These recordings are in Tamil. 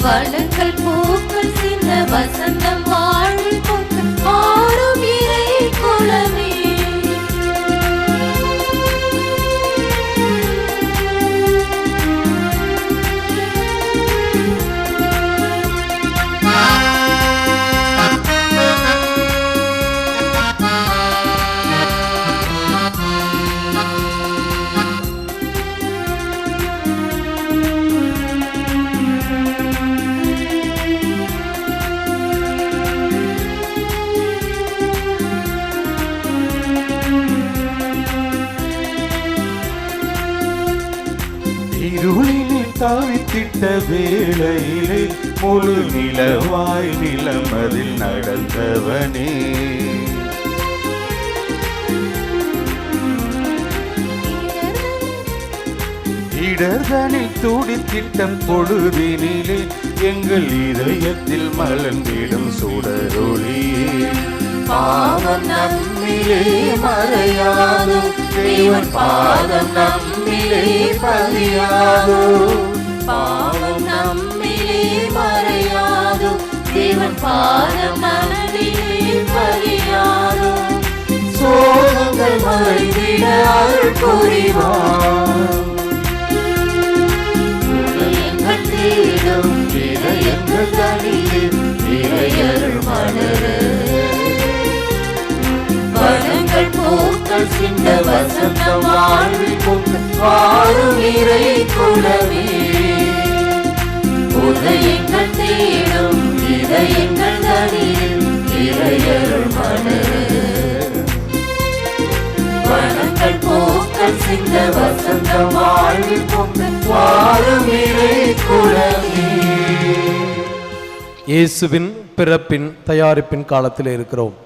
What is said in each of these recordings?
வனங்கள் பூக்கள் சின்ன வசந்தம் வாழ்வில் பொங்க ஆறும் இறை குலமே. இருளினில் தாவித்திட்ட வேளையிலே முழு நிலவாய் நிலமதில் நடந்தவனே. இடர்தனில் துடித்திட்ட பொழுதினிலே எங்கள் இதயத்தில் மலர்ந்திடும் சுடரொளியே. பாவம் நம்மிலே மறையாதோ, தேவன் பாதம் நம்மிலே பதியாதோ. பாவம் நம்மிலே மறையாதோ, தேவன் பாதம் நம்மிலே பதியாதோ. சோகங்கள் மறைந்திட அருள் புரிவார். இதயங்கள் தேடும் இதயங்கள் தனியே இறையருள் மலர. வனங்கள் பூக்கள் சின்ன வசந்தம் வாழ்வில் பொங்க வாழும் இறை குலமே. உதயங்கள் தேடும் இதயங்கள் தனியில் இறையருள் மலர. வனங்கள் பூக்கள் சின்ன வசந்தம் வாழ்வில் பொங்க வாழும் இறை குலமே. இயேசுவின் பிறப்பின் தயாரிப்பின் காலத்தில் இருக்கிறோம்.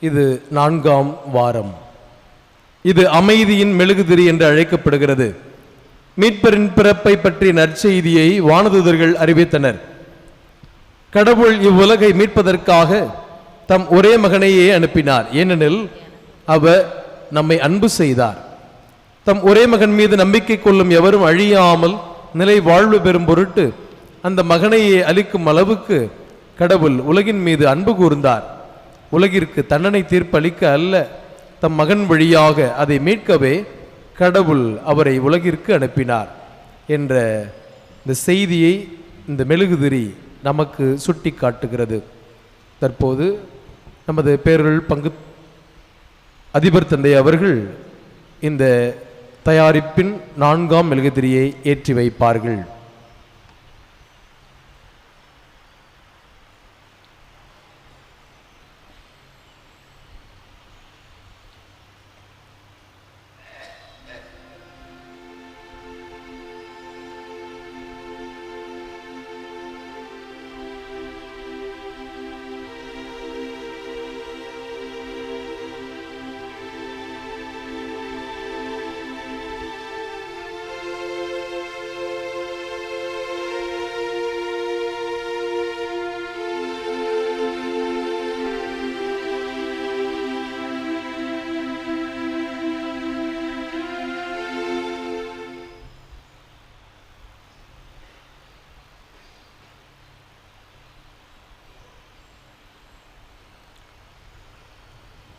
இது 4ஆம் வாரம். இது அமைதியின் மெழுகுதிரி என்று அழைக்கப்படுகிறது. மீட்பரின் பிறப்பை பற்றிய நற்செய்தியை வானதூதர்கள் அறிவித்தனர். கடவுள் இவ்வுலகை மீட்பதற்காக தம் ஒரே மகனையே அனுப்பினார். ஏனெனில் அவர் நம்மை அன்பு செய்தார். தம் ஒரே மகன் மீது நம்பிக்கை கொள்ளும் எவரும் அழியாமல் நிலை வாழ்வு பெறும் பொருட்டு அந்த மகனையே அளிக்கும் அளவுக்கு கடவுள் உலகின் மீது அன்பு கூர்ந்தார். உலகிற்கு தண்டனை தீர்ப்பளிக்க அல்ல, தம் மகன் வழியாக அதை மீட்கவே கடவுள் அவரை உலகிற்கு அனுப்பினார் என்ற இந்த செய்தியை இந்த மெழுகுதிரி நமக்கு சுட்டி காட்டுகிறது. தற்போது நமது பேரருள் பங்கு அதிபர் தந்தை அவர்கள் இந்த தயாரிப்பின் 4ஆம் மெழுகுதிரியை ஏற்றி வைப்பார்கள்.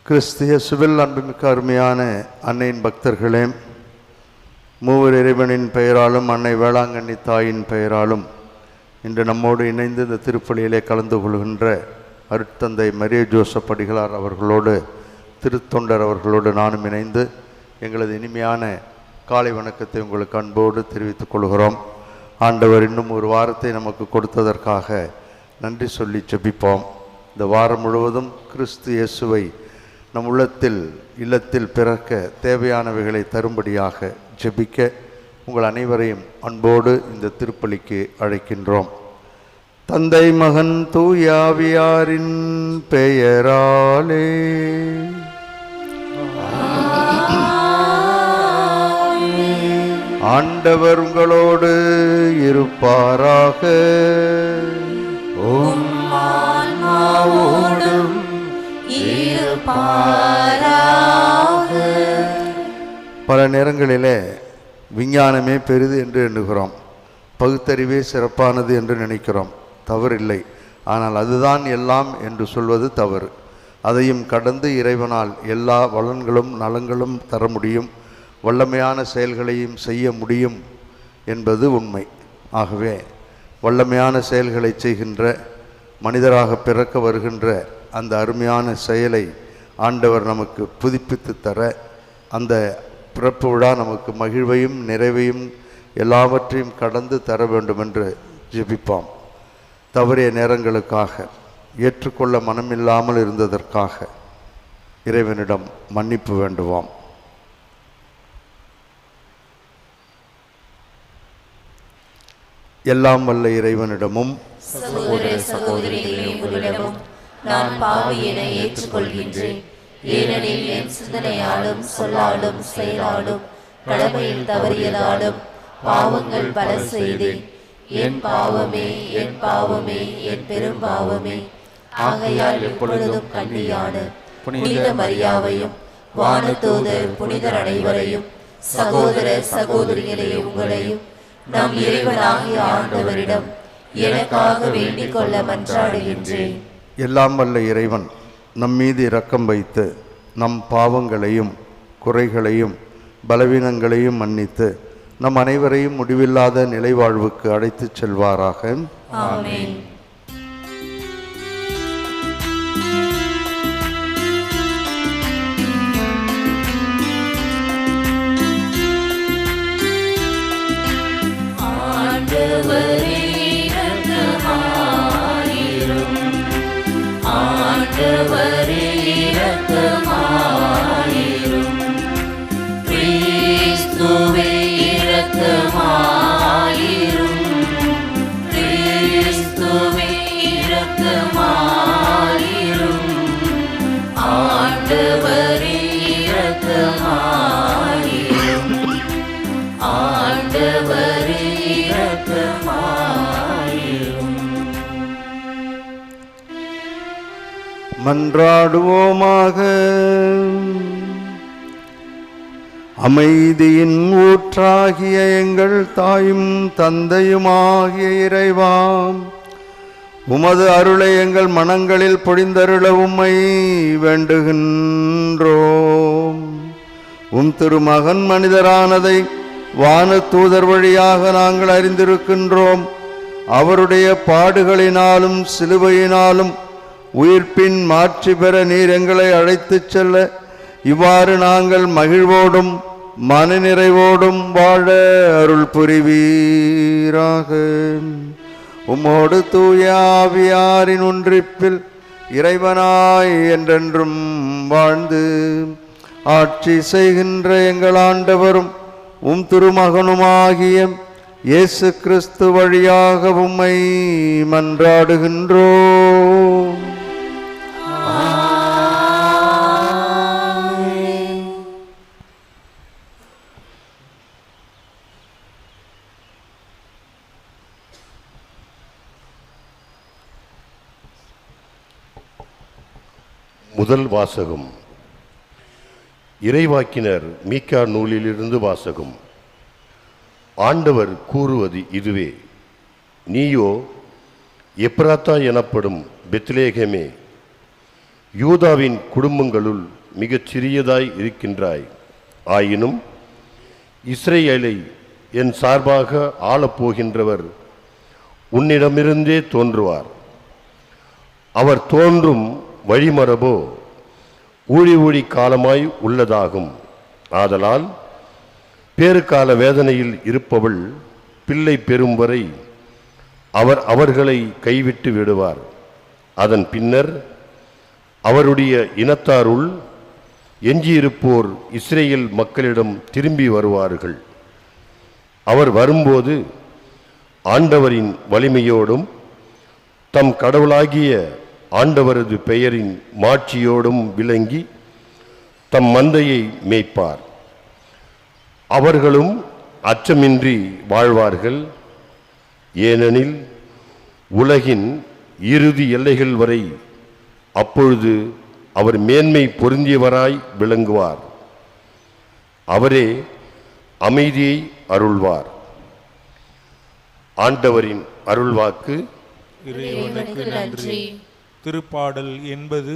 கிறிஸ்து இயேசுவில் அன்புமிக்க அருமையான அன்னையின் பக்தர்களே, மூவர் இறைவனின் பெயராலும் அன்னை வேளாங்கண்ணி தாயின் பெயராலும் இன்று நம்மோடு இணைந்து இந்த திருப்பலியிலே கலந்து கொள்கின்ற அருட்தந்தை மரிய ஜோசப் அடிகளார் அவர்களோடு திருத்தொண்டர் அவர்களோடு நானும் இணைந்து எங்களது இனிமையான காலை வணக்கத்தை உங்களுக்கு அன்போடு தெரிவித்துக் கொள்கிறோம். ஆண்டவர் இன்னும் ஒரு வாரத்தை நமக்கு கொடுத்ததற்காக நன்றி சொல்லி ஜெபிப்போம். இந்த வாரம் முழுவதும் கிறிஸ்து இயேசுவை நம் இல்லத்தில் பிறக்க தேவையானவைகளை தரும்படியாக ஜெபிக்க உங்கள் அனைவரையும் அன்போடு இந்த திருப்பலிக்கு அழைக்கின்றோம். தந்தை மகன் தூய ஆவியாரின் பெயராலே ஆண்டவர் உங்களோடு இருப்பாராக. பல நேரங்களிலே விஞ்ஞானமே பெரிது என்று எண்ணுகிறோம். பகுத்தறிவே சிறப்பானது என்று நினைக்கிறோம். தவறில்லை. ஆனால் அதுதான் எல்லாம் என்று சொல்வது தவறு. அதையும் கடந்து இறைவனால் எல்லா வளன்களும் நலங்களும் தர முடியும், வல்லமையான செயல்களையும் செய்ய முடியும் என்பது உண்மை. ஆகவே வல்லமையான செயல்களை செய்கின்ற மனிதராக பிறக்க வருகின்ற அந்த அருமையான செயலை ஆண்டவர் நமக்கு புதுப்பித்து தர, அந்த பிறப்பு விழா நமக்கு மகிழ்வையும் நிறைவையும் எல்லாவற்றையும் கடந்து தர வேண்டும் என்று ஜெபிப்போம். தவறிய நேரங்களுக்காக, ஏற்றுக்கொள்ள மனமில்லாமல் இருந்ததற்காக இறைவனிடம் மன்னிப்பு வேண்டுவோம். எல்லாம் வல்ல இறைவனிடமும் சகோதர சகோதரிகளே, உங்களிடமும் நான் பாவியனை ஏற்றுக்கொள்கின்றேன். ஏனெனில் என் சிந்தனையாலும் சொல்லாலும் செயலாலும் கடமையில் தவறியதாலும் பாவங்கள் பல செய்தேன். என் பாவமே, என் பாவமே, என் பெரும் பாவமே. ஆகையால் எப்பொழுதும் கண்ணியான புனித மரியாவையும் வானதூதர் புனிதர் அனைவரையும், சகோதர சகோதரிகளே உங்களையும், நம் இறைவனாகிய ஆண்டவரிடம் எனக்காக வேண்டிக் கொள்ள மன்றாடுகின்றேன். எல்லாம் வல்ல இறைவன் நம் மீது இரக்கம் வைத்து நம் பாவங்களையும் குறைகளையும் பலவீனங்களையும் மன்னித்து நம் அனைவரையும் முடிவில்லாத நிலைவாழ்வுக்கு அழைத்துச் செல்வாராக. ஆமென். ஆண்டவரே இரக்கமாயிரும், ஆண்டவரே இரக்கமாயிரும், கிறிஸ்துவே இரக்கமாயிரும், கிறிஸ்துவே இரக்கமாயிரும், ஆண்டவரே இரக்கமாயிரும், ஆண்டவரே இரக்கமாயிரும். மன்றாடுவோமாக. அமைதியின் ஊற்றாகிய எங்கள் தாயும் தந்தையுமாகிய இறைவாம், உமது அருளை எங்கள் மனங்களில் பொழிந்தருள உம்மை வேண்டுகின்றோம். உம் திருமகன் மனிதரானதை வான தூதர் வழியாக நாங்கள் அறிந்திருக்கின்றோம். அவருடைய பாடுகளினாலும் சிலுவையினாலும் உயிர்ப்பின் மாட்சி பெற நீர் எங்களை அழைத்துச் செல்ல இவ்வாறு நாங்கள் மகிழ்வோடும் மனநிறைவோடும் வாழ அருள் புரிவீராக. உம்மோடு தூய ஆவியாரின் ஒன்றிப்பில் இறைவனாய் என்றென்றும் வாழ்ந்து ஆட்சி செய்கின்ற எங்கள் ஆண்டவரும் உம் திருமகனுமாகிய இயேசு கிறிஸ்து வழியாக உம்மை மன்றாடுகின்றோம். முதல் வாசகம். இறைவாக்கினர் மீகா நூலிலிருந்து வாசகம். ஆண்டவர் கூறுவது இதுவே: நீயோ எப்ராத்தா எனப்படும் பெத்லேகமே, யூதாவின் குடும்பங்களுள் மிகச் சிறியதாய் இருக்கின்றாய். ஆயினும் இஸ்ரேலை என் சார்பாக ஆளப்போகின்றவர் உன்னிடமிருந்தே தோன்றுவார். அவர் தோன்றும் வழிமரபோ ஊழி காலமாய் உள்ளதாகும். ஆதலால் பேறுகால வேதனையில் இருப்பவள் பிள்ளை பெறும் வரை அவர் அவர்களை கைவிட்டு விடுவார். அதன் பின்னர் அவருடைய இனத்தாருள் எஞ்சியிருப்போர் இஸ்ரேல் மக்களிடம் திரும்பி வருவார்கள். அவர் வரும்போது ஆண்டவரின் வலிமையோடும் தம் கடவுளாகிய ஆண்டவரது பெயரின் மாட்சியோடும் விளங்கி தம் மந்தையை மேய்ப்பார். அவர்களும் அச்சமின்றி வாழ்வார்கள். ஏனெனில் உலகின் இறுதி எல்லைகள் வரை அப்பொழுது அவர் மேன்மை பொருந்தியவராய் விளங்குவார். அவரே அமைதியை அருள்வார். ஆண்டவரின் அருள்வாக்கு. இறைவனுக்கு நன்றி. திருப்பாடல் 80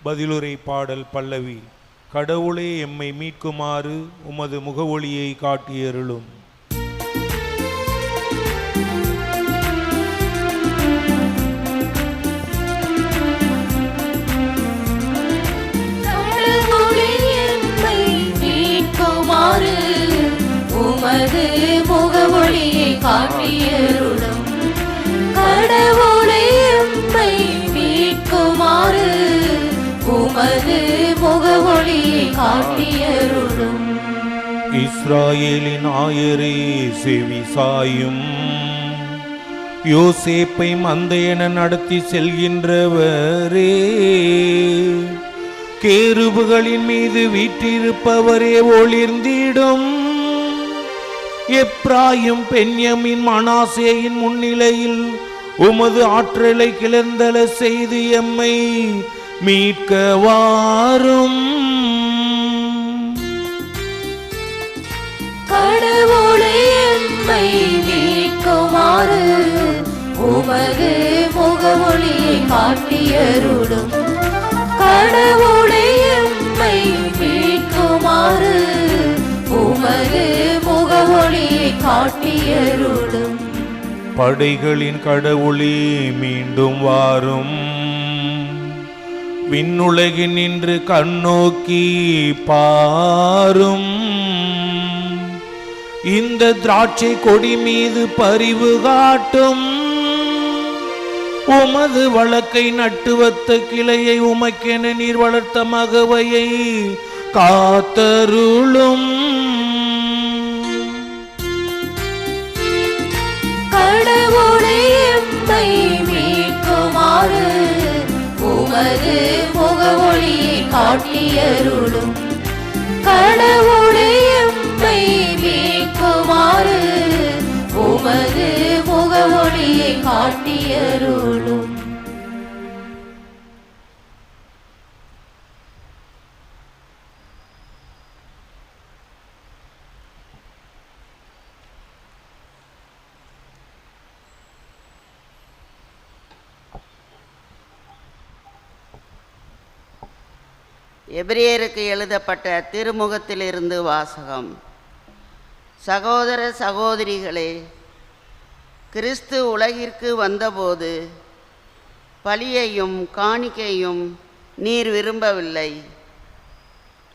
பதிலுரை பாடல் பல்லவி. கடவுளே எம்மை மீட்குமாறு உமது முகவொளியை காட்டியருளும். கடவுளே எம்மை மீட்குமாறு உமது முகவொளியை காட்டியருளும். கடவுளே எம்மை மீட்குமாறு உமது முகவொளியை காட்டியருளும். இஸ்ராயேலின் ஆயரே செவி சாயும். யோசேப்பை மந்தையென நடத்தி செல்கின்றவரே, கேருபுகளின் மீது வீற்றிருப்பவரே ஒளிர்ந்திடும். எப்ராயிம் பென்யமின் மனாசேயின் முன்னிலையில் உமது ஆற்றலை கிளர்ந்தல செய்து எம்மை மீட்க வாரும். கடவுளே எம்மை மீட்குமாறு உமது முகவொளியை காட்டியருளும். கடவுளே எம்மை மீட்குமாறு உமது முகவொளியை காட்டியருளும். படைகளின் கடவுளே மீண்டும் வாரும். விண்ணுலகில் நின்று கண்ணோக்கி பாரும். இந்த திராட்சை கொடி மீது பரிவு காட்டும். உமது வழக்கை நட்டு வத்த கிளையை உமக்கென நீர் வளர்த்த மகவையை காத்தருளும். கடவுளே எம்மை மீட்குமாறு உமது முகவொளியை காட்டியருளும். கடவுளே எம்மை மீட்குமாறு உமது முகவொளியை காட்டியருளும். எபிரேயருக்கு எழுதப்பட்ட திருமுகத்திலிருந்து வாசகம். சகோதர சகோதரிகளே, கிறிஸ்து உலகிற்கு வந்தபோது பலியையும் காணிக்கையும் நீர் விரும்பவில்லை.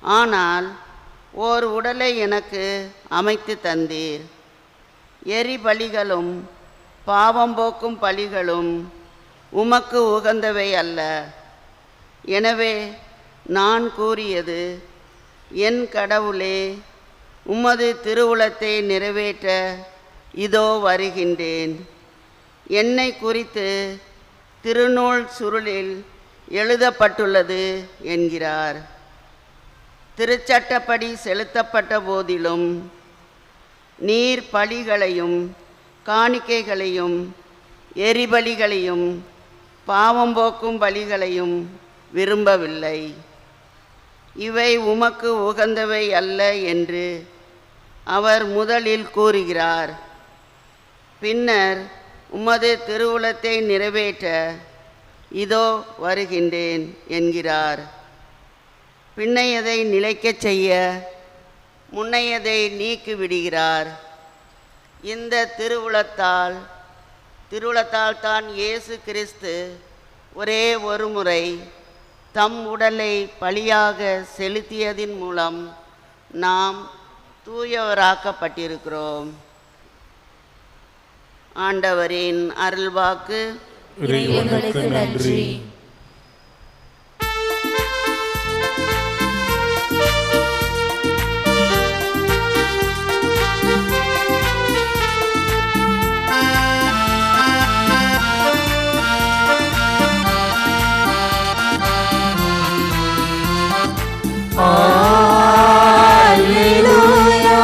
ஆனால் ஓர் உடலை எனக்கு அமைத்து தந்தீர். எரி பலிகளும் பாவம் போக்கும் பலிகளும் உமக்கு உகந்தவை அல்ல. எனவே நான் கூறியது, என் கடவுளே, உமது திருவுளத்தை நிறைவேற்ற இதோ வருகின்றேன். என்னை குறித்து திருநூல் சுருளில் எழுதப்பட்டுள்ளது என்கிறார். திருச்சட்டப்படி செலுத்தப்பட்ட போதிலும் நீர் பலிகளையும் காணிக்கைகளையும் எரிபலிகளையும் பாவம் போக்கும் பலிகளையும் விரும்பவில்லை. இவை உமக்கு உகந்தவை அல்ல என்று அவர் முதலில் கூறுகிறார். பின்னர் உமது திருவுளத்தை நிறைவேற்ற இதோ வருகின்றேன் என்கிறார். பின்னையதை நிலைக்கச் செய்ய முன்னையதை நீக்கிவிடுகிறார். இந்த திருவுளத்தால் தான் இயேசு கிறிஸ்து ஒரே ஒரு முறை தம் உடலை பலியாக செலுத்தியதின் மூலம் நாம் தூயவராக்கப்பட்டிருக்கிறோம். ஆண்டவரின் அருள்வாக்கு. இறைவனுக்கு நன்றி. Alleluia.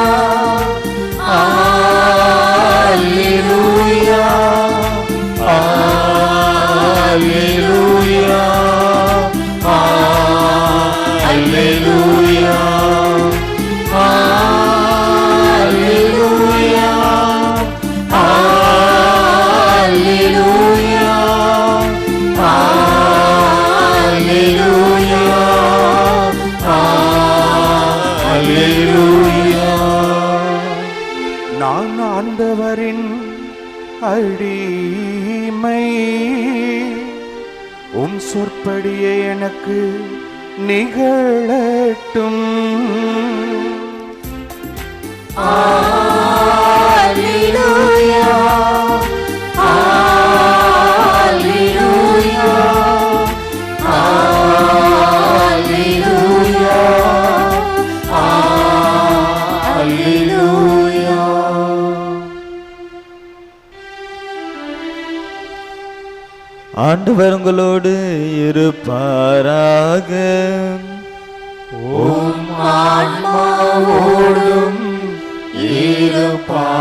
தீமை உம் சொற்படியே எனக்கு நிகழட்டும். Alleluia, Alleluia, Alleluia, Alleluia. ஆண்டவர் உங்களோடு இருப்பாராக. உம் ஆன்மாவோடும் இருப்பாராக.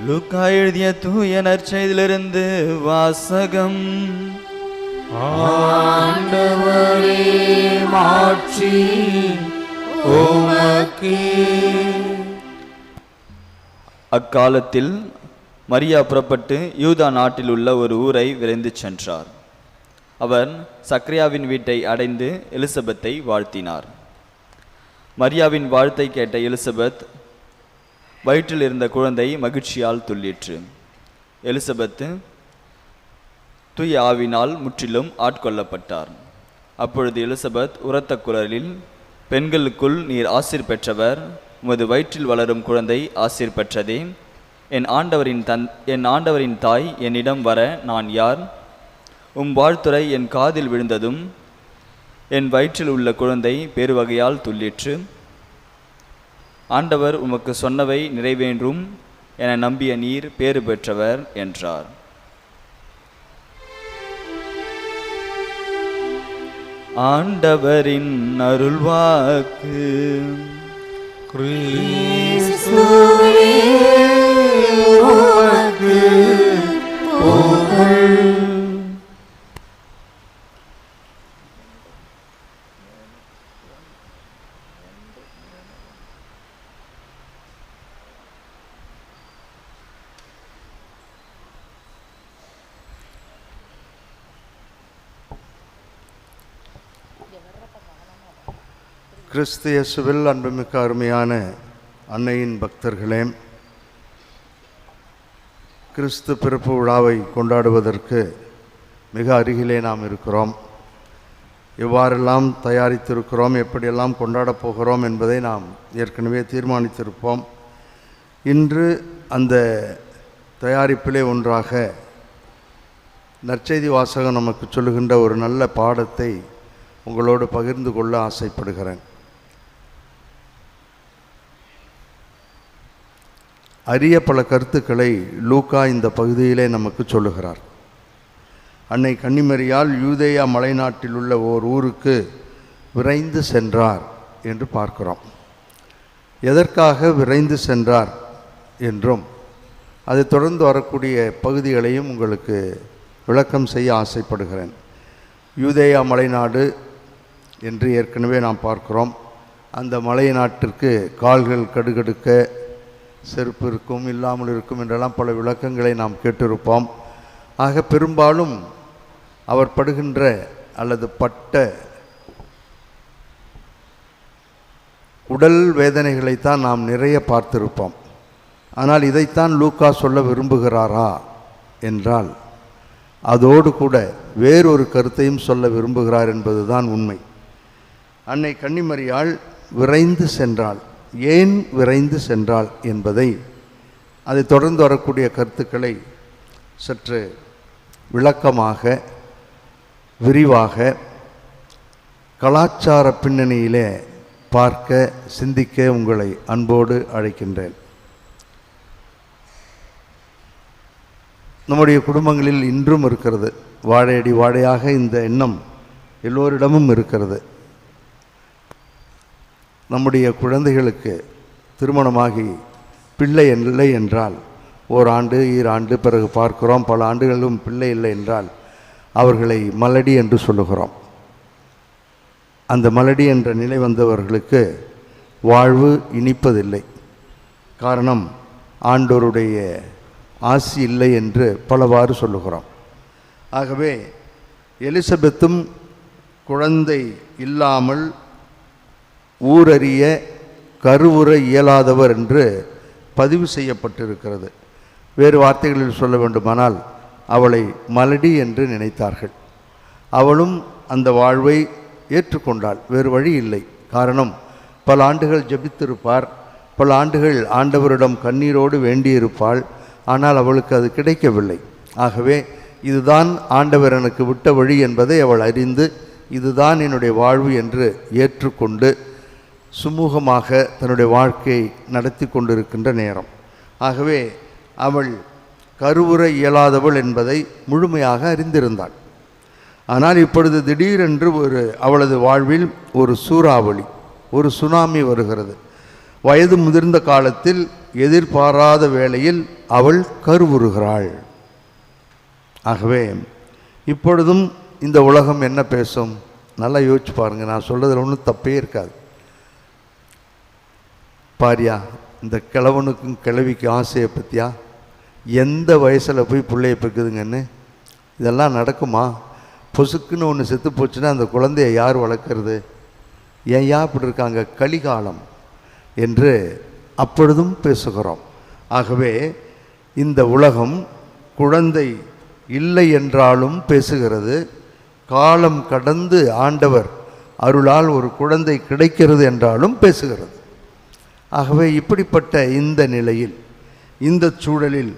லூக்கா எழுதிய தூய நற்செய்தியிலிருந்து வாசகம். ஆண்டவரே மாட்சி உமக்கே. அக்காலத்தில் மரியா புறப்பட்டு யூதா நாட்டில் உள்ள ஒரு ஊரை விரைந்து சென்றார். அவர் சக்கரியாவின் வீட்டை அடைந்து எலிசபெத்தை வாழ்த்தினார். மரியாவின் வாழ்த்தை கேட்ட எலிசபெத் வயிற்றில் இருந்த குழந்தை மகிழ்ச்சியால் துள்ளிற்று. எலிசபெத்து தூய ஆவினால் முற்றிலும் ஆட்கொள்ளப்பட்டார். அப்பொழுது எலிசபெத் உரத்த குரலில், பெண்களுக்குள் நீர் ஆசீர் பெற்றவர், உமது வயிற்றில் வளரும் குழந்தை ஆசீர் பெற்றதே. என் ஆண்டவரின் தாய் என்னிடம் வர நான் யார்? உம் வாழ்த்துரை என் காதில் விழுந்ததும் என் வயிற்றில் உள்ள குழந்தை பெருவகையால் துள்ளிற்று. ஆண்டவர் உமக்கு சொன்னவை நிறைவேறும் என நம்பிய நீர் பேறு பெற்றவர் என்றார். ஆண்டவரின் அருள்வாக்கு. கிறிஸ்துவே உமக்கு புகழ். கிறிஸ்து இயேசுவில் அன்புமிக்க அருமையான அன்னையின் பக்தர்களே, கிறிஸ்து பிறப்பு விழாவை கொண்டாடுவதற்கு மிக அருகிலே நாம் இருக்கிறோம். எவ்வாறெல்லாம் தயாரித்திருக்கிறோம், எப்படியெல்லாம் கொண்டாடப் போகிறோம் என்பதை நாம் ஏற்கனவே தீர்மானித்திருப்போம். இன்று அந்த தயாரிப்பிலே ஒன்றாக நற்செய்தி வாசகம் நமக்கு சொல்லுகின்ற ஒரு நல்ல பாடத்தை உங்களோடு பகிர்ந்து கொள்ள ஆசைப்படுகிறேன். அரிய பல கருத்துக்களை லூக்கா இந்த பகுதியிலே நமக்கு சொல்லுகிறார். அன்னை கன்னிமரியால் யூதேயா மலைநாட்டில் உள்ள ஓர் ஊருக்கு விரைந்து சென்றார் என்று பார்க்கிறோம். எதற்காக விரைந்து சென்றார் என்றும் அதை தொடர்ந்து வரக்கூடிய பகுதிகளையும் உங்களுக்கு விளக்கம் செய்ய ஆசைப்படுகிறேன். யூதேயா மலைநாடு என்று ஏற்கனவே நாம் பார்க்கிறோம். அந்த மலை நாட்டிற்கு கால்கள் கடுகடுக்க செருப்பு இருக்கும், இல்லாமல் இருக்கும் என்றெல்லாம் பல விளக்கங்களை நாம் கேட்டிருப்போம். ஆக பெரும்பாலும் அவர் படுகின்ற அல்லது பட்ட உடல் வேதனைகளைத்தான் நாம் நிறைய பார்த்திருப்போம். ஆனால் இதைத்தான் லூக்கா சொல்ல விரும்புகிறாரா என்றால் அதோடு கூட வேறொரு கருத்தையும் சொல்ல விரும்புகிறார் என்பதுதான் உண்மை. அன்னை கன்னிமரியாள் விரைந்து சென்றாள். ஏன் விரைந்து சென்றாள் என்பதை, அதை தொடர்ந்து வரக்கூடிய கருத்துக்களை சற்று விளக்கமாக விரிவாக கலாச்சார பின்னணியிலே பார்க்க சிந்திக்க உங்களை அன்போடு அழைக்கின்றேன். நம்முடைய குடும்பங்களில் இன்றும் இருக்கிறது, வாழையடி வாழையாக இந்த எண்ணம் எல்லோரிடமும் இருக்கிறது. நம்முடைய குழந்தைகளுக்கு திருமணமாகி பிள்ளை இல்லை என்றால் ஓராண்டு ஈராண்டு பிறகு பார்க்கிறோம், பல ஆண்டுகளும் பிள்ளை இல்லை என்றால் அவர்களை மலடி என்று சொல்லுகிறோம். அந்த மலடி என்ற நிலை வந்தவர்களுக்கு வாழ்வு இனிப்பதில்லை. காரணம், ஆண்டோருடைய ஆசி இல்லை என்று பலவாறு சொல்லுகிறோம். ஆகவே எலிசபெத்தும் குழந்தை இல்லாமல் ஊரறிய கருவுற இயலாதவர் என்று பதிவு செய்யப்பட்டிருக்கிறது. வேறு வார்த்தைகளில் சொல்ல வேண்டுமானால் அவளை மலடி என்று நினைத்தார்கள். அவளும் அந்த வாழ்வை ஏற்றுக்கொண்டாள். வேறு வழி இல்லை. காரணம், பல ஆண்டுகள் ஜெபித்திருப்பார், பல ஆண்டுகள் ஆண்டவரிடம் கண்ணீரோடு வேண்டியிருப்பாள். ஆனால் அவளுக்கு அது கிடைக்கவில்லை. ஆகவே இதுதான் ஆண்டவர் எனக்கு விட்ட வழி என்பதை அவள் அறிந்து, இதுதான் என்னுடைய வாழ்வு என்று ஏற்றுக்கொண்டு சுமூகமாக தன்னுடைய வாழ்க்கையை நடத்தி கொண்டிருக்கின்ற நேரம். ஆகவே அவள் கருவுற இயலாதவள் என்பதை முழுமையாக அறிந்திருந்தாள். ஆனால் இப்பொழுது திடீரென்று அவளது வாழ்வில் ஒரு சூறாவளி, ஒரு சுனாமி வருகிறது. வயது முதிர்ந்த காலத்தில் எதிர்பாராத வேளையில் அவள் கருவுறுகிறாள். ஆகவே இப்பொழுதும் இந்த உலகம் என்ன பேசும்? நல்லா யோசிச்சு பாருங்கள். நான் சொல்கிறதுல ஒன்றும் தப்பே இருக்காது. பாரியா, இந்த கிழவனுக்கும் கிழவிக்கும் ஆசையை பற்றியா? எந்த வயசில் போய் பிள்ளையை பெக்குதுங்கன்னு? இதெல்லாம் நடக்குமா? பொசுக்குன்னு ஒன்று செத்து போச்சுன்னா அந்த குழந்தைய யார் வளர்க்குறது? ஏன் இப்படி இருக்காங்க? கலிகாலம் என்று அப்பொழுதும் பேசுகிறோம். ஆகவே இந்த உலகம் குழந்தை இல்லை என்றாலும் பேசுகிறது. காலம் கடந்து ஆண்டவர் அருளால் ஒரு குழந்தை கிடைக்கிறது என்றாலும் பேசுகிறது. ஆகவே இப்படிப்பட்ட இந்த நிலையில், இந்த சூழலில்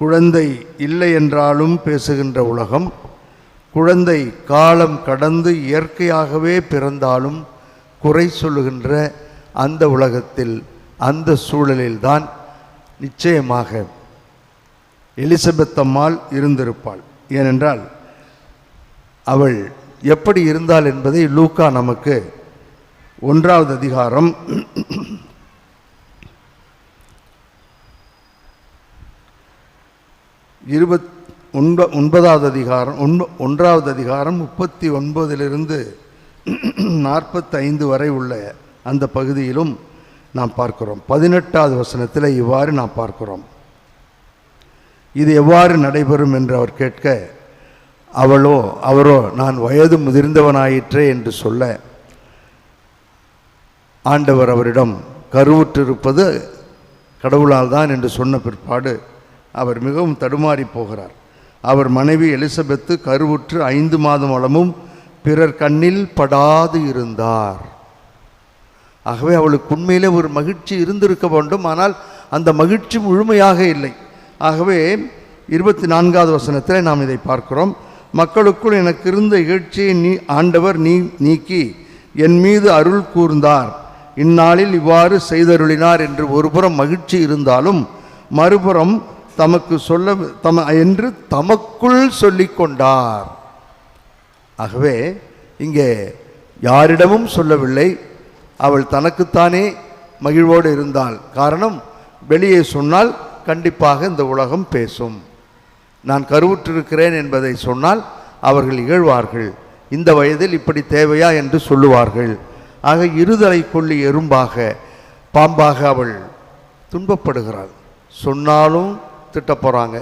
குழந்தை இல்லை என்றாலும் பேசுகின்ற உலகம், குழந்தை காலம் கடந்து இயற்கையாகவே பிறந்தாலும் குறை சொல்லுகின்ற அந்த உலகத்தில், அந்த சூழலில்தான் நிச்சயமாக எலிசபெத் அம்மாள் இருந்திருப்பாள். ஏனென்றால் அவள் எப்படி இருந்தாள் என்பதை லூக்கா நமக்கு 1வது அதிகாரம் 1வது அதிகாரம் 39 45 வரை உள்ள அந்த பகுதியிலும் நாம் பார்க்கிறோம். 18வது வசனத்தில் இவ்வாறு நாம் பார்க்கிறோம். இது எவ்வாறு நடைபெறும் என்று அவர் கேட்க, அவரோ நான் வயது முதிர்ந்தவனாயிற்றே என்று சொல்ல, ஆண்டவர் அவரிடம் கருவுற்றிருப்பது கடவுளால் தான் என்று சொன்ன பிற்பாடு அவர் மிகவும் தடுமாறி போகிறார். அவர் மனைவி எலிசபெத்து கருவுற்று 5 மாதம் அளவும் பிறர் கண்ணில் படாது இருந்தார். ஆகவே அவளுக்கு உண்மையிலே ஒரு மகிழ்ச்சி இருந்திருக்க வேண்டும். ஆனால் அந்த மகிழ்ச்சி முழுமையாக இல்லை. ஆகவே 24வது வசனத்தில் நாம் இதை பார்க்கிறோம். மக்களுக்குள் எனக்கு இருந்த இகழ்ச்சியை ஆண்டவர் நீக்கி என் மீது அருள் கூர்ந்தார், இந்நாளில் இவ்வாறு செய்தருளினார் என்று ஒருபுறம் மகிழ்ச்சி இருந்தாலும் மறுபுறம் என்று தமக்குள் சொல்லிக் கொண்டார். ஆகவே இங்கே யாரிடமும் சொல்லவில்லை. அவள் தனக்குத்தானே மகிழ்வோடு இருந்தாள். காரணம், வெளியே சொன்னால் கண்டிப்பாக இந்த உலகம் பேசும். நான் கருவுற்றிருக்கிறேன் என்பதை சொன்னால் அவர்கள் இகழ்வார்கள். இந்த வயதில் இப்படி தேவையா என்று சொல்லுவார்கள். ஆக இருதலை கொள்ளி எறும்பாக, பாம்பாக அவள் துன்பப்படுகிறாள். சொன்னாலும் திட்ட போகிறாங்க,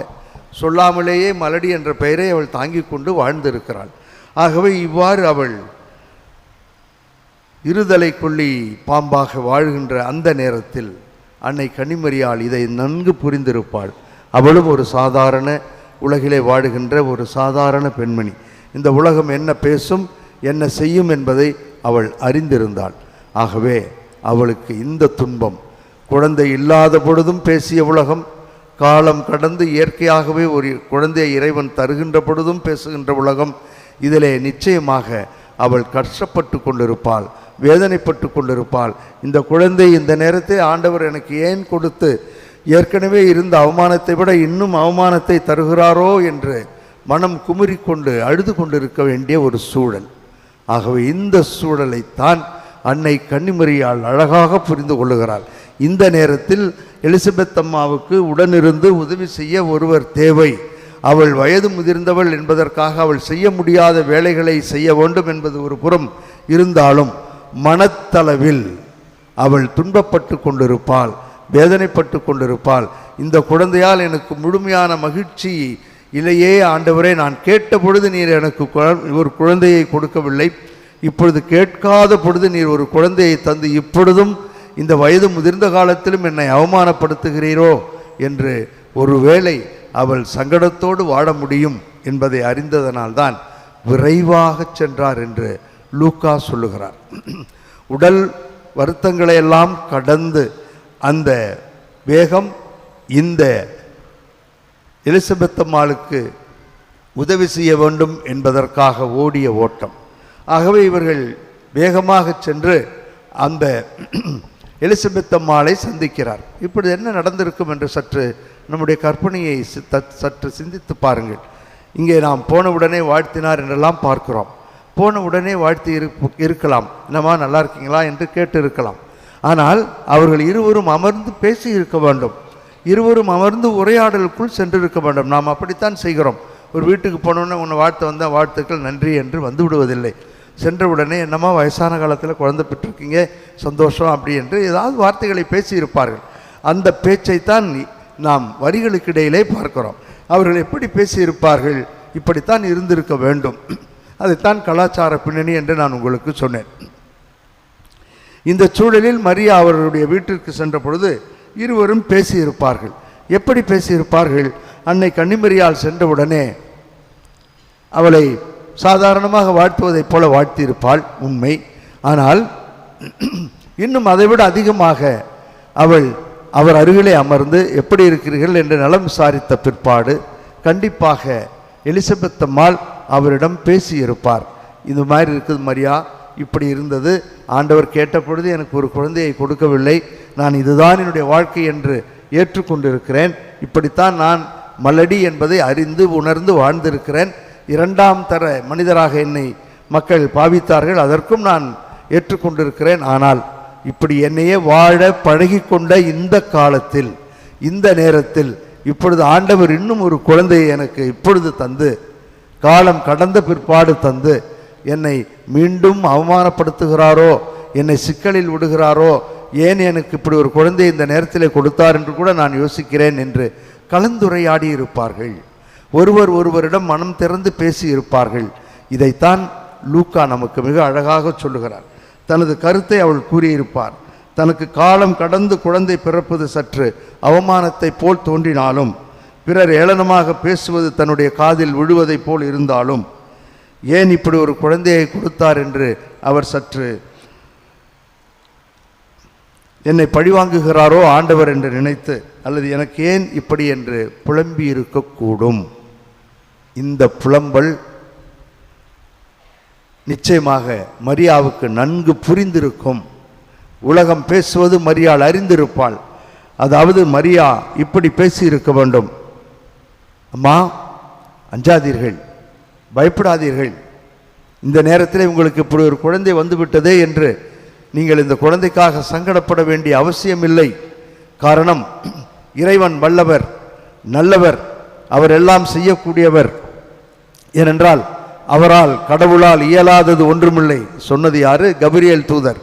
சொல்லாமலேயே மலடி என்ற பெயரை அவள் தாங்கி கொண்டு வாழ்ந்திருக்கிறாள். ஆகவே இவ்வாறு அவள் இருதலை கொள்ளி பாம்பாக வாழ்கின்ற அந்த நேரத்தில் அன்னை கன்னிமரியாள் இதை நன்கு புரிந்திருப்பாள். அவளும் ஒரு சாதாரண உலகிலே வாழுகின்ற ஒரு சாதாரண பெண்மணி. இந்த உலகம் என்ன பேசும், என்ன செய்யும் என்பதை அவள் அறிந்திருந்தாள். ஆகவே அவளுக்கு இந்த துன்பம், குழந்தை இல்லாத பொழுதும் பேசிய உலகம், காலம் கடந்து இயற்கையாகவே ஒரு குழந்தையை இறைவன் தருகின்ற பொழுதும் பேசுகின்ற உலகம், இதிலே நிச்சயமாக அவள் கஷ்டப்பட்டு கொண்டிருப்பாள், வேதனைப்பட்டு கொண்டிருப்பாள். இந்த குழந்தை இந்த நேரத்தை ஆண்டவர் எனக்கு ஏன் கொடுத்து ஏற்கனவே இருந்த அவமானத்தை விட இன்னும் அவமானத்தை தருகிறாரோ என்று மனம் குமுறிக்கொண்டு அழுது கொண்டிருக்க வேண்டிய ஒரு சூழல். ஆகவே இந்த சூழலைத்தான் அன்னை கன்னிமரியாள் அழகாக புரிந்து கொள்ளுகிறாள். இந்த நேரத்தில் எலிசபெத் அம்மாவுக்கு உடனிருந்து உதவி செய்ய ஒருவர் தேவை. அவள் வயது முதிர்ந்தவள் என்பதற்காக அவள் செய்ய முடியாத வேலைகளை செய்ய வேண்டும் என்பது ஒரு புறம் இருந்தாலும், மனத்தளவில் அவள் துன்பப்பட்டு கொண்டிருப்பாள், வேதனைப்பட்டு கொண்டிருப்பாள். இந்த குழந்தையால் எனக்கு முழுமையான மகிழ்ச்சி இல்லையே ஆண்டவரே, நான் கேட்ட பொழுது நீர் எனக்கு ஒரு குழந்தையை கொடுக்கவில்லை, இப்பொழுது கேட்காத பொழுது நீர் ஒரு குழந்தையை தந்து இப்பொழுதும் இந்த வயது முதிர்ந்த காலத்திலும் என்னை அவமானப்படுத்துகிறீரோ என்று ஒருவேளை அவள் சங்கடத்தோடு வாழ முடியும் என்பதை அறிந்ததனால்தான் விரைவாக சென்றார் என்று லூக்கா சொல்லுகிறார். உடல் வருத்தங்களை எல்லாம் கடந்து அந்த வேகம் இந்த எலிசபெத் அம்மாளுக்கு உதவி செய்ய வேண்டும் என்பதற்காக ஓடிய ஓட்டம். ஆகவே இவர்கள் வேகமாக சென்று அந்த எலிசபெத் அம்மாளை சந்திக்கிறார். இப்படி என்ன நடந்திருக்கும் என்று சற்று நம்முடைய கற்பனையை சற்று சிந்தித்து பாருங்கள். இங்கே நாம் போன உடனே வாழ்த்தினார் என்றெல்லாம் பார்க்கிறோம். போன உடனே வாழ்த்தி இருக்கலாம், என்னம்மா நல்லா இருக்கீங்களா என்று கேட்டு இருக்கலாம். ஆனால் அவர்கள் இருவரும் அமர்ந்து பேசி இருக்க வேண்டும், இருவரும் அமர்ந்து உரையாடலுக்குள் சென்றிருக்க வேண்டும். நாம் அப்படித்தான் செய்கிறோம். ஒரு வீட்டுக்கு போனோன்னே உன்னை வாழ்த்து வந்தால் வாழ்த்துக்கள் நன்றி என்று வந்து விடுவதில்லை. சென்ற உடனே என்னம்மா வயசான காலத்தில் குழந்தை பெற்றிருக்கீங்க, சந்தோஷம் அப்படி என்று ஏதாவது வார்த்தைகளை பேசியிருப்பார்கள். அந்த பேச்சைத்தான் நாம் வரிகளுக்கு இடையிலே பார்க்கிறோம். அவர்கள் எப்படி பேசியிருப்பார்கள்? இப்படித்தான் இருந்திருக்க வேண்டும். அதைத்தான் கலாச்சார பின்னணி என்று நான் உங்களுக்கு சொன்னேன். இந்த சூழலில் மரியா அவர்களுடைய வீட்டிற்கு சென்ற பொழுது இருவரும் பேசியிருப்பார்கள். எப்படி பேசியிருப்பார்கள்? அன்னை கன்னிமரியால் சென்றவுடனே அவளை சாதாரணமாக வாழ்த்துவதைப் போல வாழ்த்தியிருப்பாள், உண்மை. ஆனால் இன்னும் அதைவிட அதிகமாக அவர் அருகிலே அமர்ந்து எப்படி இருக்கிறீர்கள் என்று நலம் விசாரித்த பிற்பாடு கண்டிப்பாக எலிசபெத் அம்மாள் அவரிடம் பேசியிருப்பார். இது மாதிரி இருக்குது மரியா, இப்படி இருந்தது, ஆண்டவர் கேட்ட பொழுது எனக்கு ஒரு குழந்தையை கொடுக்கவில்லை, நான் இதுதான் என்னுடைய வாழ்க்கை என்று ஏற்றுக்கொண்டிருக்கிறேன், இப்படித்தான் நான் மலடி என்பதை அறிந்து உணர்ந்து வாழ்ந்திருக்கிறேன், இரண்டாம் தர மனிதராக என்னை மக்கள் பாவித்தார்கள், அதற்கும் நான் ஏற்றுக்கொண்டிருக்கிறேன். ஆனால் இப்படி என்னையே வாழ பழகி கொண்ட இந்த காலத்தில், இந்த நேரத்தில் இப்பொழுது ஆண்டவர் இன்னும் ஒரு குழந்தையை எனக்கு இப்பொழுது தந்து, காலம் கடந்த பிற்பாடு தந்து என்னை மீண்டும் அவமானப்படுத்துகிறாரோ, என்னை சிக்கலில் விடுகிறாரோ, ஏன் எனக்கு இப்படி ஒரு குழந்தையை இந்த நேரத்தில் கொடுத்தார் என்று கூட நான் யோசிக்கிறேன் என்று கலந்துரையாடி இருப்பார்கள். ஒருவரிடம் மனம் திறந்து பேசி இருப்பார்கள். இதைத்தான் லூக்கா நமக்கு மிக அழகாக சொல்லுகிறார். தனது கருத்தை அவள் கூறியிருப்பார். தனக்கு காலம் கடந்து குழந்தை பிறப்பது சற்று அவமானத்தை போல் தோன்றினாலும், பிறர் ஏளனமாக பேசுவது தன்னுடைய காதில் விழுவதை போல் இருந்தாலும், ஏன் இப்படி ஒரு குழந்தையை கொடுத்தார் என்று அவர் சற்று என்னை பழிவாங்குகிறாரோ ஆண்டவர் என்று நினைத்து, அல்லது எனக்கு ஏன் இப்படி என்று புலம்பி இருக்கக்கூடும். இந்த புலம்பல் நிச்சயமாக மரியாவுக்கு நன்கு புரிந்திருக்கும். உலகம் பேசுவது மரியாள் அறிந்திருப்பாள். அதாவது மரியா இப்படி பேசி இருக்க வேண்டும், அம்மா அஞ்சாதீர்கள், பயப்படாதீர்கள், இந்த நேரத்தில் உங்களுக்கு இப்படி ஒரு குழந்தை வந்துவிட்டதே என்று நீங்கள் இந்த குழந்தைக்காக சங்கடப்பட வேண்டிய அவசியமில்லை. காரணம், இறைவன் வல்லவர், நல்லவர், அவர் எல்லாம் செய்யக்கூடியவர். ஏனென்றால் அவரால் கடவுளால் இயலாதது ஒன்றுமில்லை. சொன்னது யாரு? கபிரியேல் தூதர்.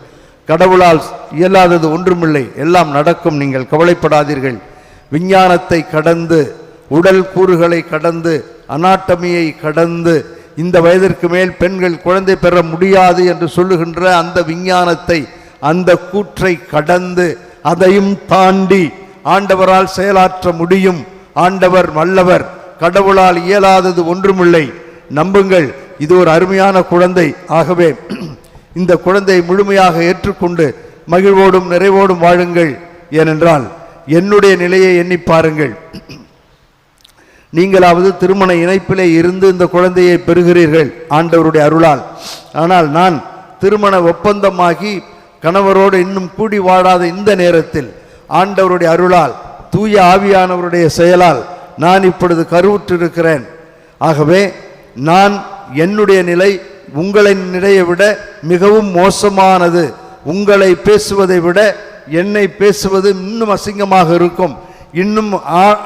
கடவுளால் இயலாதது ஒன்றுமில்லை, எல்லாம் நடக்கும், நீங்கள் கவலைப்படாதீர்கள். விஞ்ஞானத்தை கடந்து, உடல் கூறுகளை கடந்து, அனாட்டமியை கடந்து, இந்த வயதிற்கு மேல் பெண்கள் குழந்தை பெற முடியாது என்று சொல்லுகின்ற அந்த விஞ்ஞானத்தை, அந்த கூற்றை கடந்து, அதையும் தாண்டி ஆண்டவரால் செயலாற்ற முடியும். ஆண்டவர் வல்லவர், கடவுளால் இயலாதது ஒன்றுமில்லை. நம்புங்கள், இது ஒரு அருமையான குழந்தை. ஆகவே இந்த குழந்தையை முழுமையாக ஏற்றுக்கொண்டு மகிழ்வோடும் நிறைவோடும் வாழுங்கள். ஏனென்றால் என்னுடைய நிலையை எண்ணி பாருங்கள். நீங்களாவது திருமண இணைப்பிலே இருந்து இந்த குழந்தையை பெறுகிறீர்கள் ஆண்டவருடைய அருளால். ஆனால் நான் திருமண ஒப்பந்தமாகி கணவரோடு இன்னும் கூடி வாழாத இந்த நேரத்தில் ஆண்டவருடைய அருளால், தூய ஆவியானவருடைய செயலால் நான் இப்பொழுது கருவுற்றிருக்கிறேன். ஆகவே நான் என்னுடைய நிலை உங்களின் நிலையை விட மிகவும் மோசமானது. உங்களை பேசுவதை விட என்னை பேசுவது இன்னும் அசிங்கமாக இருக்கும், இன்னும்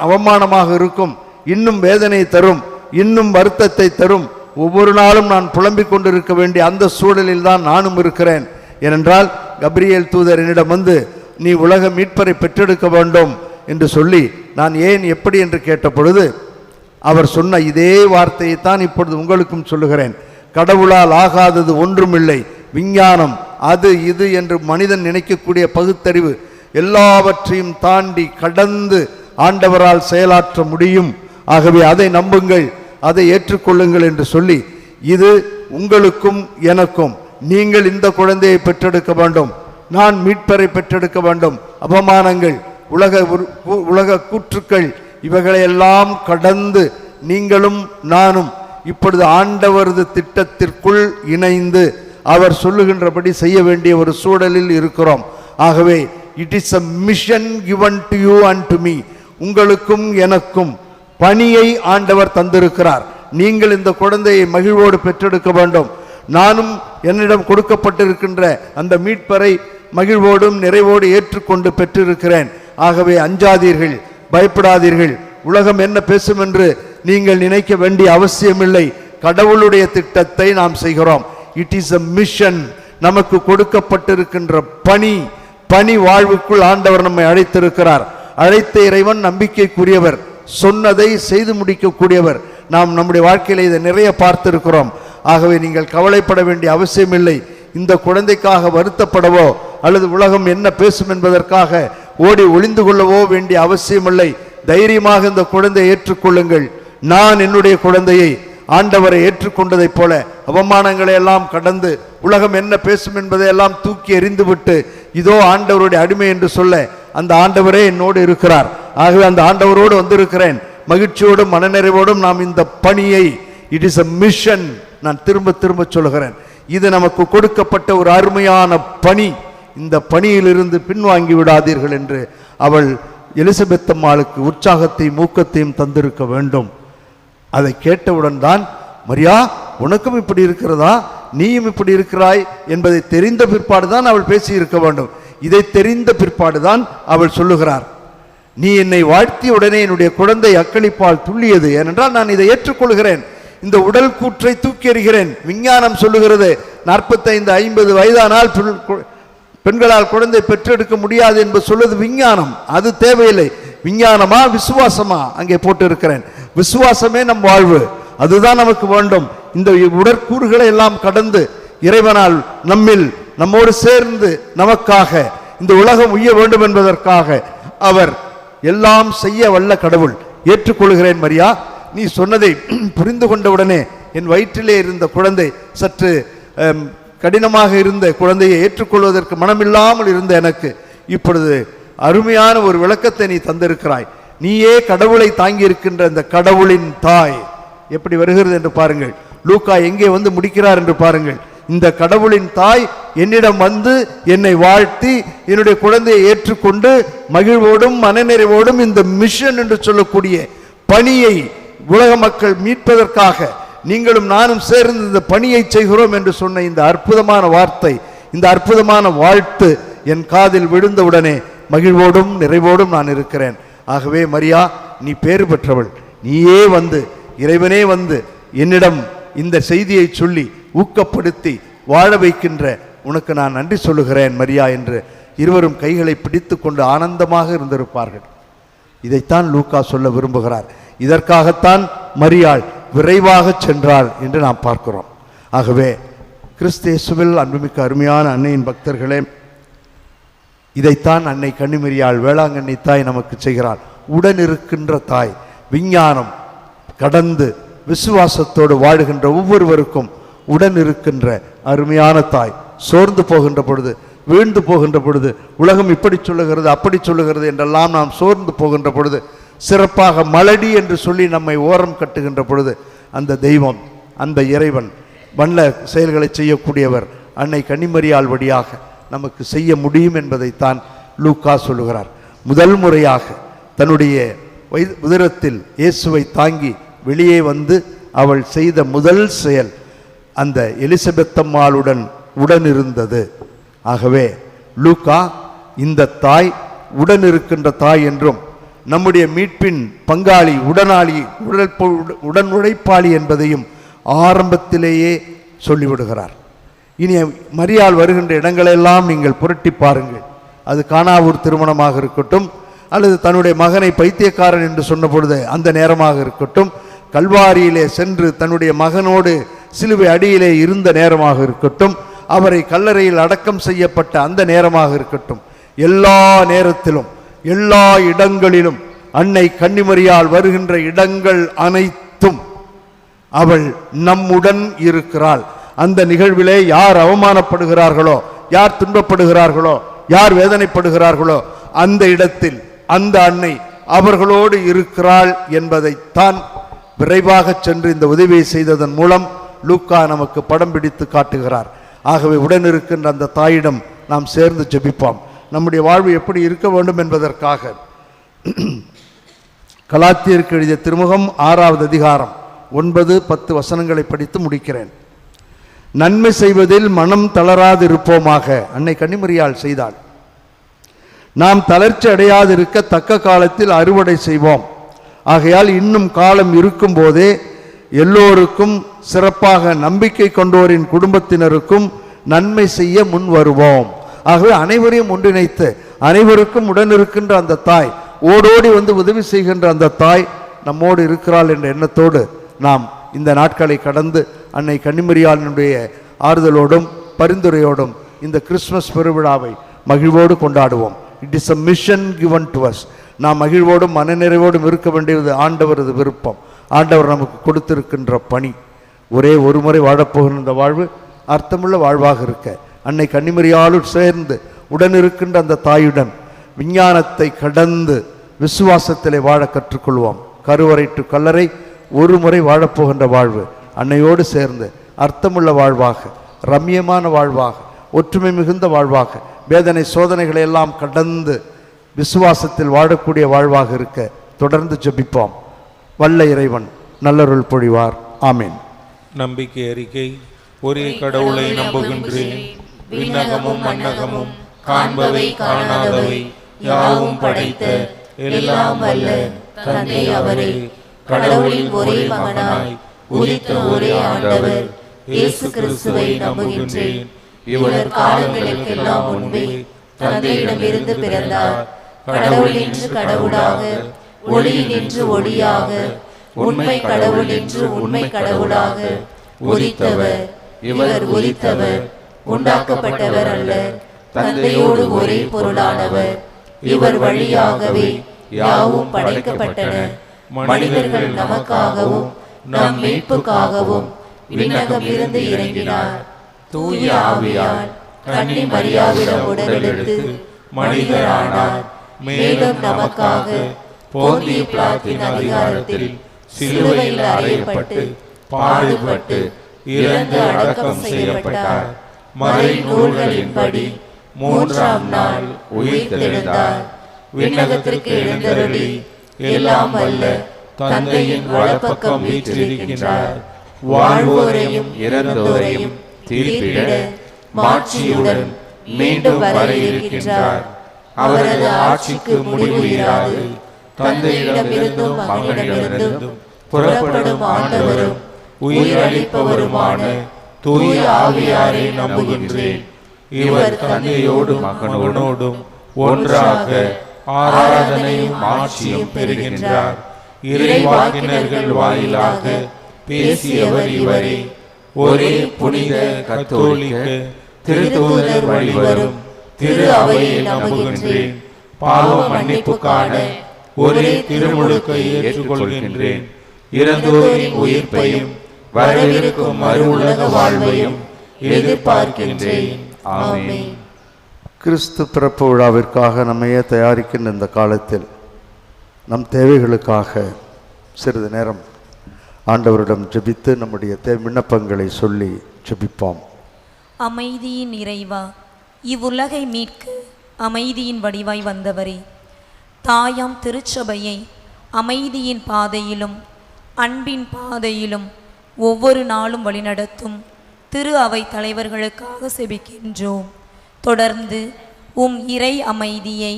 அவமானமாக இருக்கும், இன்னும் வேதனை தரும், இன்னும் வருத்தத்தை தரும். ஒவ்வொரு நாளும் நான் புலம்பிக் கொண்டிருக்க வேண்டிய அந்த சூழலில் தான் நானும் இருக்கிறேன். ஏனென்றால் கபிரியேல் தூதர் என்னிடம் வந்து, நீ உலக மீட்பரை பெற்றெடுக்க வேண்டும் என்று சொல்லி, நான் ஏன் எப்படி என்று கேட்ட பொழுது அவர் சொன்ன இதே வார்த்தையை தான் இப்பொழுது உங்களுக்கும் சொல்லுகிறேன். கடவுளால் ஆகாதது ஒன்றுமில்லை. விஞ்ஞானம் அது இது என்று மனிதன் நினைக்கக்கூடிய பகுத்தறிவு எல்லாவற்றையும் தாண்டி கடந்து ஆண்டவரால் செயலாற்ற முடியும். ஆகவே அதை நம்புங்கள், அதை ஏற்றுக்கொள்ளுங்கள் என்று சொல்லி, இது உங்களுக்கும் எனக்கும். நீங்கள் இந்த குழந்தையை பெற்றெடுக்க வேண்டும், நான் மீட்பரை பெற்றெடுக்க வேண்டும். அவமானங்கள், உலக கூற்றுக்கள், இவைகளையெல்லாம் கடந்து நீங்களும் நானும் இப்பொழுது ஆண்டவரது திட்டத்திற்குள் இணைந்து அவர் சொல்லுகின்றபடி செய்ய வேண்டிய ஒரு சூழலில் இருக்கிறோம். ஆகவே it is a mission given to you and to me. உங்களுக்கும் எனக்கும் பணியை ஆண்டவர் தந்திருக்கிறார். நீங்கள் இந்த குழந்தையை மகிழ்வோடு பெற்றெடுக்க வேண்டும். நானும் என்னிடம் கொடுக்கப்பட்டிருக்கின்ற அந்த மீட்பரை மகிழ்வோடும் நிறைவோடு ஏற்றுக்கொண்டு பெற்றிருக்கிறேன். ஆகவே அஞ்சாதீர்கள், பயப்படாதீர்கள். உலகம் என்ன பேசும் என்று நீங்கள் நினைக்க வேண்டிய அவசியமில்லை. கடவுளுடைய திட்டத்தை நாம் செய்கிறோம். It is a mission. நமக்கு கொடுக்கப்பட்டிருக்கின்ற பணி வாழ்வுக்குள் ஆண்டவர் நம்மை அழைத்திருக்கிறார். அழைத்த இறைவன் நம்பிக்கைக்குரியவர், சொன்னதை செய்து முடிக்கக்கூடியவர். நாம் நம்முடைய வாழ்க்கையில இதை நிறைய பார்த்திருக்கிறோம். ஆகவே நீங்கள் கவலைப்பட வேண்டிய அவசியமில்லை. இந்த குழந்தைக்காக வருத்தப்படவோ அல்லது உலகம் என்ன பேசும் என்பதற்காக ஓடி ஒளிந்து கொள்ளவோ வேண்டிய அவசியமில்லை. தைரியமாக இந்த குழந்தையை ஏற்றுக்கொள்ளுங்கள். நான் என்னுடைய குழந்தையை ஆண்டவரை ஏற்றுக்கொண்டதைப் போல அவமானங்களை எல்லாம் கடந்து உலகம் என்ன பேசும் என்பதை எல்லாம் தூக்கி எறிந்துவிட்டு இதோ ஆண்டவருடைய அடிமை என்று சொல்ல அந்த ஆண்டவரே என்னோடு இருக்கிறார். ஆகவே அந்த ஆண்டவரோடு வந்திருக்கிறேன். மகிழ்ச்சியோடும் மனநிறைவோடும் நாம் இந்த பணியை, இட் இஸ் a மிஷன், நான் திரும்ப திரும்ப சொல்கிறேன், இது நமக்கு கொடுக்கப்பட்ட ஒரு அருமையான பணி. இந்த பணியிலிருந்து பின்வாங்கி விடாதீர்கள் என்று அவள் எலிசபெத் அம்மாளுக்கு உற்சாகத்தையும் ஊக்கத்தையும் தந்திருக்க வேண்டும். அதை கேட்டவுடன் தான், மரியா உனக்கும் இப்படி இருக்கிறதா, நீயும் இப்படி இருக்கிறாய் என்பதை தெரிந்த பிற்பாடுதான் அவள் பேசி இருக்க வேண்டும். இதை தெரிந்த பிற்பாடுதான் அவள் சொல்லுகிறார், நீ என்னை வாழ்த்திய உடனே என்னுடைய குழந்தை அக்களிப்பால் துள்ளியது, ஏனென்றால் நான் இதை ஏற்றுக்கொள்கிறேன். இந்த உடல் கூற்றை தூக்கி எறிகிறேன். விஞ்ஞானம் சொல்லுகிறது 45-50 வயதானால் பெண்களால் குழந்தை பெற்றெடுக்க முடியாது என்பது சொல்வது விஞ்ஞானம். அது தேவையில்லை. விஞ்ஞானமா விசுவாசமா அங்கே போட்டு இருக்கிறேன். விசுவாசமே நம் வாழ்வு, அதுதான் நமக்கு வேண்டும். இந்த உடற்கூறுகளை எல்லாம் கடந்து இறைவனால் நம்மோடு சேர்ந்து நமக்காக இந்த உலகம் உய்ய வேண்டும் என்பதற்காக அவர் எல்லாம் செய்ய வல்ல கடவுள். ஏற்றுக்கொள்கிறேன் மரியா, நீ சொன்னதை புரிந்து கொண்டவுடனே என் வயிற்றிலே இருந்த குழந்தை, சற்று கடினமாக இருந்த குழந்தையை ஏற்றுக்கொள்வதற்கு மனமில்லாமல் இருந்த எனக்கு இப்பொழுது அருமையான ஒரு விளக்கத்தை நீ தந்திருக்கிறாய். நீயே கடவுளை தாங்கி இருக்கின்ற இந்த கடவுளின் தாய் எப்படி வருகிறது என்று பாருங்கள். லூக்கா எங்கே வந்து முடிக்கிறார் என்று பாருங்கள். இந்த கடவுளின் தாய் என்னிடம் வந்து என்னை வாழ்த்தி என்னுடைய குழந்தையை ஏற்றுக்கொண்டு மகிழ்வோடும் மனநிறைவோடும் இந்த மிஷன் என்று சொல்லக்கூடிய பணியை உலக மக்கள் மீட்பதற்காக நீங்களும் நானும் சேர்ந்து இந்த பணியை செய்கிறோம் என்று சொன்ன இந்த அற்புதமான வார்த்தை, இந்த அற்புதமான வாழ்த்து என் காதில் விழுந்தவுடனே மகிழ்வோடும் நிறைவோடும் நான் இருக்கிறேன். ஆகவே மரியா, நீ பேறு பெற்றவள். நீயே வந்து, இறைவனே வந்து என்னிடம் இந்த செய்தியை சொல்லி ஊக்கப்படுத்தி வாழ வைக்கின்ற உனக்கு நான் நன்றி சொல்லுகிறேன் மரியா என்று இருவரும் கைகளை பிடித்து கொண்டு ஆனந்தமாக இருந்திருப்பார்கள். இதைத்தான் லூக்கா சொல்ல விரும்புகிறார். இதற்காகத்தான் மரியாள் விரைவாக சென்றாள் என்று நாம் பார்க்கிறோம். ஆகவே கிறிஸ்து இயேசுவில் அன்புமிக்க அருமையான அன்னையின் பக்தர்களே, இதைத்தான் அன்னை கன்னிமரியாள் வேளாங்கண்ணி தாய் நமக்கு செய்கிறாள். உடன் இருக்கின்ற தாய், விஞ்ஞானம் கடந்து விசுவாசத்தோடு வாழுகின்ற ஒவ்வொருவருக்கும் உடன் இருக்கின்ற அருமையான தாய். சோர்ந்து போகின்ற பொழுது, வீழ்ந்து போகின்ற பொழுது, உலகம் இப்படி சொல்லுகிறது அப்படி சொல்லுகிறது என்றெல்லாம் நாம் சோர்ந்து போகின்ற பொழுது, சிறப்பாக மலடி என்று சொல்லி நம்மை ஓரம் கட்டுகின்ற பொழுது, அந்த தெய்வம், அந்த இறைவன் வல்ல செயல்களை செய்யக்கூடியவர் அன்னை கன்னிமரியாள் வழியாக நமக்கு செய்ய முடியும் என்பதைத்தான் லூக்கா சொல்லுகிறார். முதல் முறையாக தன்னுடைய உதரத்தில் இயேசுவை தாங்கி வெளியே வந்து அவள் செய்த முதல் செயல் அந்த எலிசபெத் அம்மாளுடன் உடன் இருந்தது. ஆகவே லூக்கா இந்த தாய் உடன் இருக்கின்ற தாய் என்றும் நம்முடைய மீட்பின் பங்காளி, உடன் உழைப்பாளி என்பதையும் ஆரம்பத்திலேயே சொல்லிவிடுகிறார். இனி மரியாள் வருகின்ற இடங்களெல்லாம் நீங்கள் புரட்டி பாருங்கள். அது கானாவூர் திருமணமாக இருக்கட்டும், அல்லது தன்னுடைய மகனை பைத்தியக்காரன் என்று சொன்ன பொழுது அந்த நேரமாக இருக்கட்டும், கல்வாரியிலே சென்று தன்னுடைய மகனோடு சிலுவை அடியிலே இருந்த நேரமாக இருக்கட்டும், அவரை கல்லறையில் அடக்கம் செய்யப்பட்ட அந்த நேரமாக இருக்கட்டும், எல்லா நேரத்திலும் எல்லா இடங்களிலும் அன்னை கன்னிமரியால் வருகின்ற இடங்கள் அனைத்தும் அவள் நம்முடன் இருக்கிறாள். அந்த நிகழ்விலே யார் அவமானப்படுகிறார்களோ, யார் துன்பப்படுகிறார்களோ, யார் வேதனைப்படுகிறார்களோ, அந்த இடத்தில் அந்த அன்னை அவர்களோடு இருக்கிறாள் என்பதைத்தான் விரைவாக சென்று இந்த உதவியை செய்ததன் மூலம் லூக்கா நமக்கு படம் பிடித்து காட்டுகிறார். ஆகவே உடன் இருக்கின்ற அந்த தாயிடம் நாம் சேர்ந்து ஜெபிப்போம். நம்முடைய வாழ்வு எப்படி இருக்க வேண்டும் என்பதற்காக கலாத்தியருக்கு எழுதிய திருமுகம் 6வது அதிகாரம் 9-10 வசனங்களை படித்து முடிக்கிறேன். நன்மை செய்வதில் மனம் தளராது இருப்போமாக. அன்னை கன்னிமரியாள் செய்தாள். நாம் தளர்ச்சி அடையாதிருக்க தக்க காலத்தில் அறுவடை செய்வோம். ஆகையால் இன்னும் காலம் இருக்கும் போதே எல்லோருக்கும், சிறப்பாக நம்பிக்கை கொண்டோரின் குடும்பத்தினருக்கும் நன்மை செய்ய முன் வருவோம். ஆகவே அனைவரையும் ஒன்றிணைத்து அனைவருக்கும் உடன் இருக்கின்ற அந்த தாய், ஓடோடி வந்து உதவி செய்கின்ற அந்த தாய் நம்மோடு இருக்கிறாள் என்ற எண்ணத்தோடு நாம் இந்த நாட்களை கடந்து அன்னை கன்னிமரியாளினுடைய ஆறுதலோடும் பரிந்துரையோடும் இந்த கிறிஸ்துமஸ் பெருவிழாவை மகிழ்வோடு கொண்டாடுவோம். It is a mission given to us. நாம் மகிழ்வோடும் மனநிறைவோடும் இருக்க வேண்டியது ஆண்டவரது விருப்பம். ஆண்டவர் நமக்கு கொடுத்திருக்கின்ற பணி. ஒரே ஒரு முறை வாழப்போகிற இந்த வாழ்வு அர்த்தமுள்ள வாழ்வாக இருக்க அன்னை கன்னிமரியாளோடு சேர்ந்து உடன் இருக்கின்ற அந்த தாயுடன் விஞ்ஞானத்தை கடந்து விசுவாசத்திலே வாழ கற்றுக்கொள்வோம். கருவறை டு கல்லறை ஒரு முறை வாழப்போகின்ற வாழ்வு அன்னையோடு சேர்ந்து அர்த்தமுள்ள வாழ்வாக, ரம்யமான வாழ்வாக, ஒற்றுமை மிகுந்த வாழ்வாக, வேதனை சோதனைகளை எல்லாம் கடந்து விசுவாசத்தில் வாழக்கூடிய வாழ்வாக இருக்க தொடர்ந்து ஜெபிப்போம். வல்ல இறைவன் நல்லருள் பொழிவார். ஆமீன். நம்பிக்கை அறிக்கை. ஒரே கடவுளை நம்புகின்றேன். விண்ணகமும் மண்ணகமும் காண்பவை காணாதவை யாவும் படைத்த எல்லாம் வல்ல தந்தை அவரே, கடவுளின் ஒரே மகனாய் உதித்த ஒரே ஆண்டவர் இயேசு கிறிஸ்துவை நம்புகின்றேன். இவர் காலங்களுக்கெல்லாம் முன்பே தந்தையிடமிருந்து பிறந்தார். கடவுள் என்று கடவுளாக, ஒளி நின்று ஒளியாக, உண்மை கடவுள் என்று உண்மை கடவுளாக உதித்தவர். இவர் உதித்தவர், உண்டாக்கப்பட்டவர் அல்ல, தந்தையோடு ஒரே பொருளானவர். இவர் வழியாகவே யாவும் படைக்கப்பட்டன. மனிதர்கள் நமக்காகவும் நம் மீட்புக்காகவும் விண்ணகமிருந்து இறங்கினார். தூய ஆவியால் கன்னி மரியாவிடம் உடலெடுத்து மனிதரானார். மேலும் நமக்காக போந்திய பிலாத்தின் அதிகாரத்தில் சிலுவையில் அறையப்பட்டு பாடுபட்டு இறந்து அடக்கம் செய்யப்பட்டார். மறை நூல்களின்படி 3ஆம் நாள் உயிர்த்தெழுந்தார். விண்ணகத்திற்கு எழுந்தருளி எல்லாம் வல்ல தந்தையின் வலப்பக்கம் வீற்றிருக்கின்றார். வாழ்வோரையும் இறந்தோரையும் தீர்ப்பிட மாட்சியுடன் மீண்டும் வர இருக்கின்றார். அவரது ஆட்சிக்கு முடிவு இராது. தந்தையிடமிருந்தும் மகனிடமிருந்தும் புறப்படும் ஆண்டவரும் உயிரளிப்பவருமான தூய ஆவியாரை நம்புகின்றேன். இவர் தந்தையோடும் மகனோடும் ஒன்றாக ஆராதனையும் ஆட்சியும் பெறுகின்றார். இறைவாக்கினர்கள் வாயிலாக பேசியவர் இவரே. ஒரே புனித கத்தோலிக்க திருத்தூதர் வழிவரும் திரு அவையை நம்புகின்றேன். பாவ மன்னிப்புக்கான ஒரே திருமுழுக்கை ஏற்றுக்கொள்கின்றேன். இறந்தோரின் உயிர்ப்பையும் வரவிருக்கும் மறு உலக வாழ்வையும் எதிர்பார்க்கின்றேன். ஆமென். கிறிஸ்து பிறப்பு விழாவிற்காக நம்மையே தயாரிக்கின்ற இந்த காலத்தில் நம் தேவைகளுக்காக சிறிது நேரம் ஆண்டவரிடம் ஜெபித்து நம்முடைய விண்ணப்பங்களை சொல்லி ஜெபிப்போம். அமைதியின் இறைவா, இவ்வுலகை மீட்க அமைதியின் வடிவாய் வந்தவரே, தாயாம் திருச்சபையை அமைதியின் பாதையிலும் அன்பின் பாதையிலும் ஒவ்வொரு நாளும் வழிநடத்தும் திரு அவை தலைவர்களுக்காக செபிக்கின்றோம். தொடர்ந்து இறை அமைதியை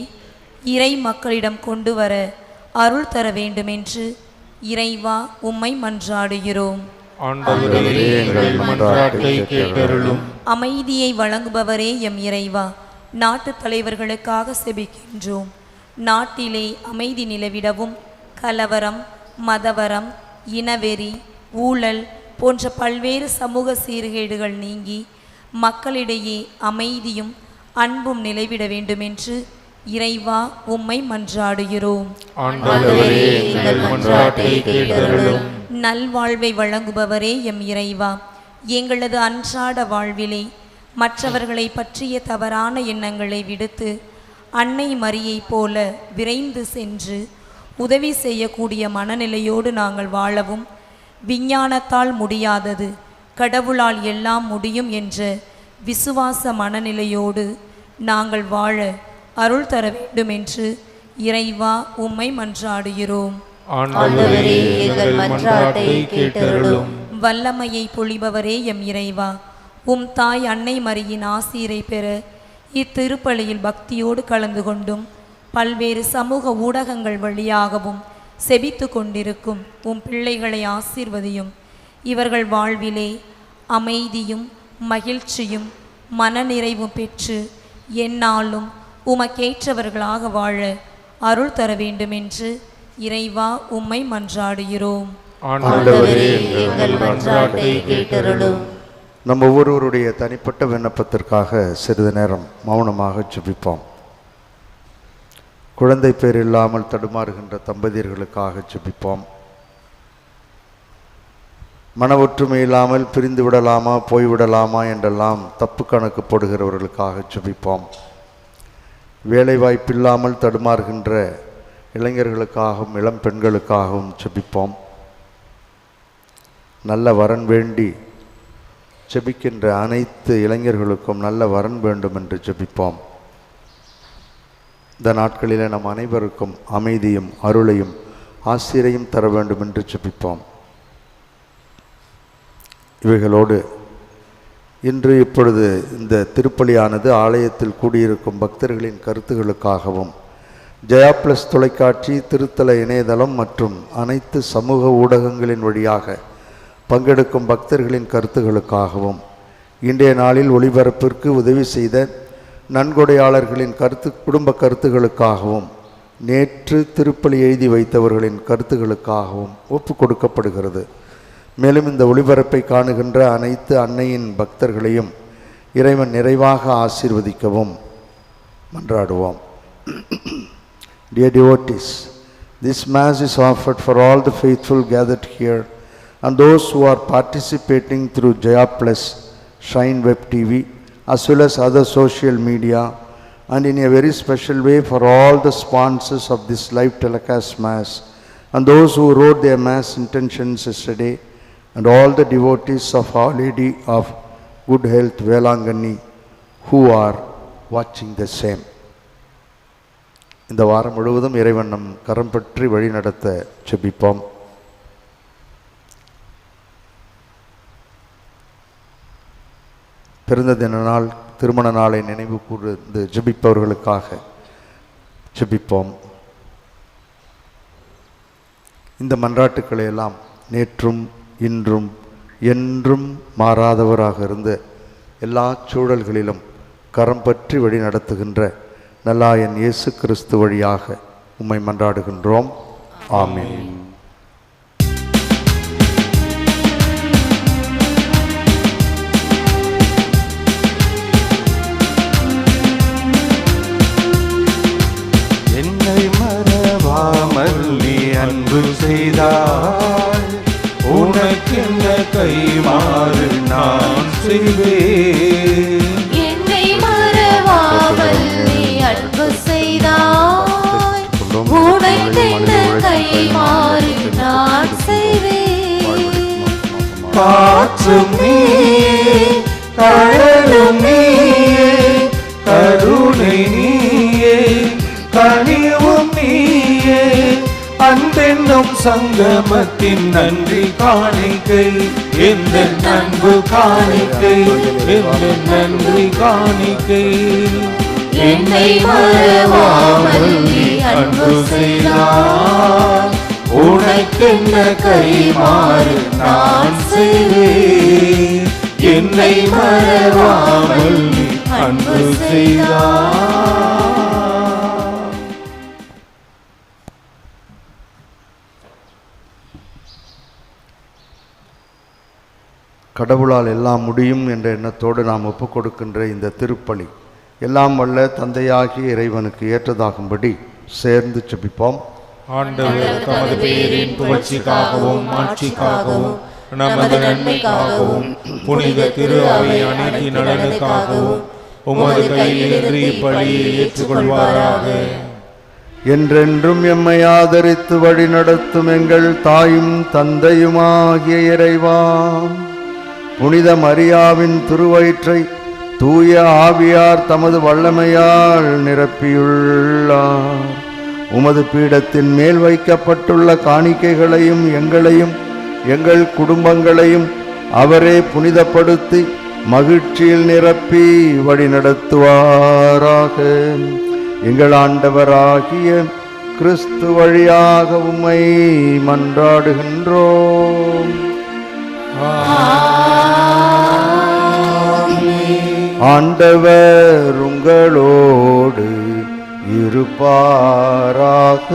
இறை மக்களிடம் கொண்டு வர அருள் தர வேண்டுமென்று இறைவா உம்மை மன்றாடுகிறோம். அமைதியை வழங்குபவரே எம் இறைவா, நாட்டு தலைவர்களுக்காக செபிக்கின்றோம். நாட்டிலே அமைதி நிலவிடவும் கலவரம், மதவரம், இனவெறி, ஊழல் போன்ற பல்வேறு சமூக சீர்கேடுகள் நீங்கி மக்களிடையே அமைதியும் அன்பும் நிலைவிட வேண்டுமென்று இறைவா உம்மை மன்றாடுகிறோம். நல்வாழ்வை வழங்குபவரே எம் இறைவா, எங்களது அன்றாட வாழ்விலே மற்றவர்களை பற்றிய தவறான எண்ணங்களை விடுத்து அன்னை மரியைப் போல விரைந்து சென்று உதவி செய்யக்கூடிய மனநிலையோடு நாங்கள் வாழவும், விஞ்ஞானத்தால் முடியாதது கடவுளால் எல்லாம் முடியும் என்ற விசுவாச மனநிலையோடு நாங்கள் வாழ அருள் தர வேண்டும் என்று இறைவா உம்மை மன்றாடுகிறோம். வல்லமையை பொழிபவரே எம் இறைவா, உம் தாய் அன்னை மரியின் ஆசீரை பெற இத்திருப்பலியில் பக்தியோடு கலந்து கொண்டும் பல்வேறு சமூக ஊடகங்கள் வழியாகவும் செபித்து கொண்டிருக்கும் உம் பிள்ளைகளை ஆசீர்வதியும். இவர்கள் வாழ்விலே அமைதியும் மகிழ்ச்சியும் மனநிறைவும் பெற்று எந்நாளும் உமக்கேற்றவர்களாக வாழ அருள் தர வேண்டுமென்று இறைவா உம்மை மன்றாடுகிறோம். நம்ம ஒவ்வொருவருடைய தனிப்பட்ட விண்ணப்பத்திற்காக சிறிது நேரம் மௌனமாக ஜெபிப்போம். குழந்தை பேர் இல்லாமல் தடுமாறுகின்ற தம்பதியர்களுக்காக ஜெபிப்போம். மன ஒற்றுமை இல்லாமல் பிரிந்து விடலாமா போய்விடலாமா என்றெல்லாம் தப்பு கணக்கு போடுகிறவர்களுக்காக ஜெபிப்போம். வேலை வாய்ப்பில்லாமல் தடுமாறுகின்ற இளைஞர்களுக்காகவும் இளம் பெண்களுக்காகவும் ஜெபிப்போம். நல்ல வரன் வேண்டி ஜெபிக்கின்ற அனைத்து இளைஞர்களுக்கும் நல்ல வரன் வேண்டும் என்று ஜெபிப்போம். இந்த நாட்களிலே நம் அனைவருக்கும் அமைதியும் அருளையும் ஆசிரையும் தர வேண்டும் என்று ஜெபிப்போம். இவைகளோடு இன்று இப்பொழுது இந்த திருப்பலியானது ஆலயத்தில் கூடியிருக்கும் பக்தர்களின் கருத்துகளுக்காகவும் ஜெயா பிளஸ் தொலைக்காட்சி, திருத்தல இணையதளம் மற்றும் அனைத்து சமூக ஊடகங்களின் வழியாக பங்கெடுக்கும் பக்தர்களின் கருத்துகளுக்காகவும் இன்றைய நாளில் ஒளிபரப்பிற்கு உதவி செய்த நன்கொடையாளர்களின் குடும்ப கருத்துகளுக்காகவும் நேற்று திருப்பலி எழுதி வைத்தவர்களின் கருத்துகளுக்காகவும் ஒப்பு கொடுக்கப்படுகிறது. மேலும் இந்த ஒளிபரப்பை காணுகின்ற அனைத்து அன்னையின் பக்தர்களையும் இறைவன் நிறைவாக ஆசீர்வதிக்கவும் மன்றாடுவோம். Dear devotees, this Mass is offered for all the faithful gathered here and those who are participating through Jaya Plus, Shrine Web TV, as well as other social media, and in a very special way for all the sponsors of this live telecast Mass, and those who wrote their Mass intentions yesterday, and all the devotees of Our Lady of Good Health, Velangani, who are watching the same. இந்த வாரம் முழுவதும் இறைவன் நம் கரம் பற்றி வழி நடத்த ஜெபிப்போம். பிறந்த தின நாள், திருமண நாளை நினைவு கூர்ந்து ஜெபிப்பவர்களுக்காக ஜெபிப்போம். இந்த மன்றாட்டுக்களை எல்லாம் நேற்றும் இன்றும் என்றும் மாறாதவராக இருந்து எல்லா சூழல்களிலும் கரம் பற்றி வழி நடத்துகின்ற நல்லாயன் இயேசு கிறிஸ்து வழியாக உம்மை மன்றாடுகின்றோம். ஆமென். என்னை மறவாமல் நீ அன்பு செய்தாய், உனக்கென்ன கைமாறு நான் செய்வேன். என்னை மறவாமல் நீ அன்பு செய்தாய், உனக்கென்ன கைமாறு நான் செய்வேன். காற்றும் நீயே, கடலும் நீயே, கருணை நீயே, கனிவும் நீயே, அன்பென்னும் சங்கமத்தின் நன்றி காணிக்கை, எந்த அன்பு காணிக்கை, எந்த நன்றி காணிக்கை. என்னை மறவாமல் நீ அன்பு செய்தாய், உனக்கென்ன கைமாறு நான் செய்வேன். என்னை மறவாமல் நீ அன்பு செய்தாய். கடவுளால் எல்லாம் முடியும் என்ற எண்ணத்தோடு நாம் ஒப்புக் கொடுக்கின்ற இந்த திருப்பலி எல்லாம் வல்ல தந்தையாகிய இறைவனுக்கு ஏற்றதாகும்படி சேர்ந்து ஜெபிப்போம். ஆண்டவர் தமது பெயரின் புகழ்ச்சிக்காகவும் ஆட்சிக்காகவும் நமது நன்மைக்காகவும் புனித திரு அவை அனைத்தின் நலனுக்காகவும் உமது கையிலிருந்து இப்பலியை ஏற்றுக்கொள்வாராக. என்றென்றும் எம்மை ஆதரித்து வழி நடத்தும் எங்கள் தாயும் தந்தையுமாகிய இறைவா, புனித மரியாவின் திருவயிற்றை தூய ஆவியார் தமது வல்லமையால் நிரப்பியுள்ளார். உமது பீடத்தின் மேல் வைக்கப்பட்டுள்ள காணிக்கைகளையும் எங்களையும் எங்கள் குடும்பங்களையும் அவரே புனிதப்படுத்தி மகிழ்ச்சியில் நிரப்பி வழி நடத்துவாராக. எங்கள் ஆண்டவராகிய கிறிஸ்து வழியாக உம்மை மன்றாடுகின்றோம். ஆண்டவர் உங்களோடு இருப்பாராக.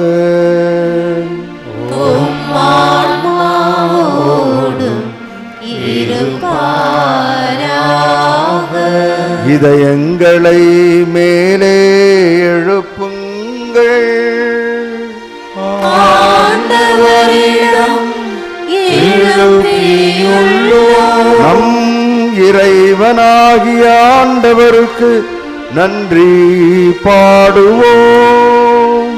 இதயங்களை மேலே எழுப்புங்கள். நம் இறைவனாகிய ஆண்டவருக்கு நன்றி பாடுவோம்.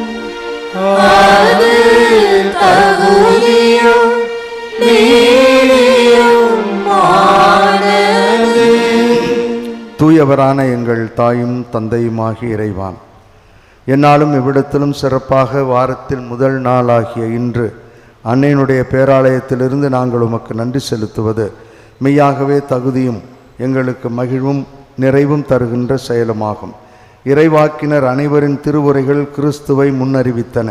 தூயவரான எங்கள் தாயும் தந்தையுமாகிய இறைவான், என்னாலும் இவ்விடத்திலும் சிறப்பாக வாரத்தில் முதல் நாளாகிய இன்று அன்னையினுடைய பேராலயத்திலிருந்து நாங்கள் உமக்கு நன்றி செலுத்துவது மெய்யாகவே தகுதியும் எங்களுக்கு மகிழ்வும் நிறைவும் தருகின்ற செயலுமாகும். இறைவாக்கினர் அனைவரின் திருவுரைகள் கிறிஸ்துவை முன்னறிவித்தன.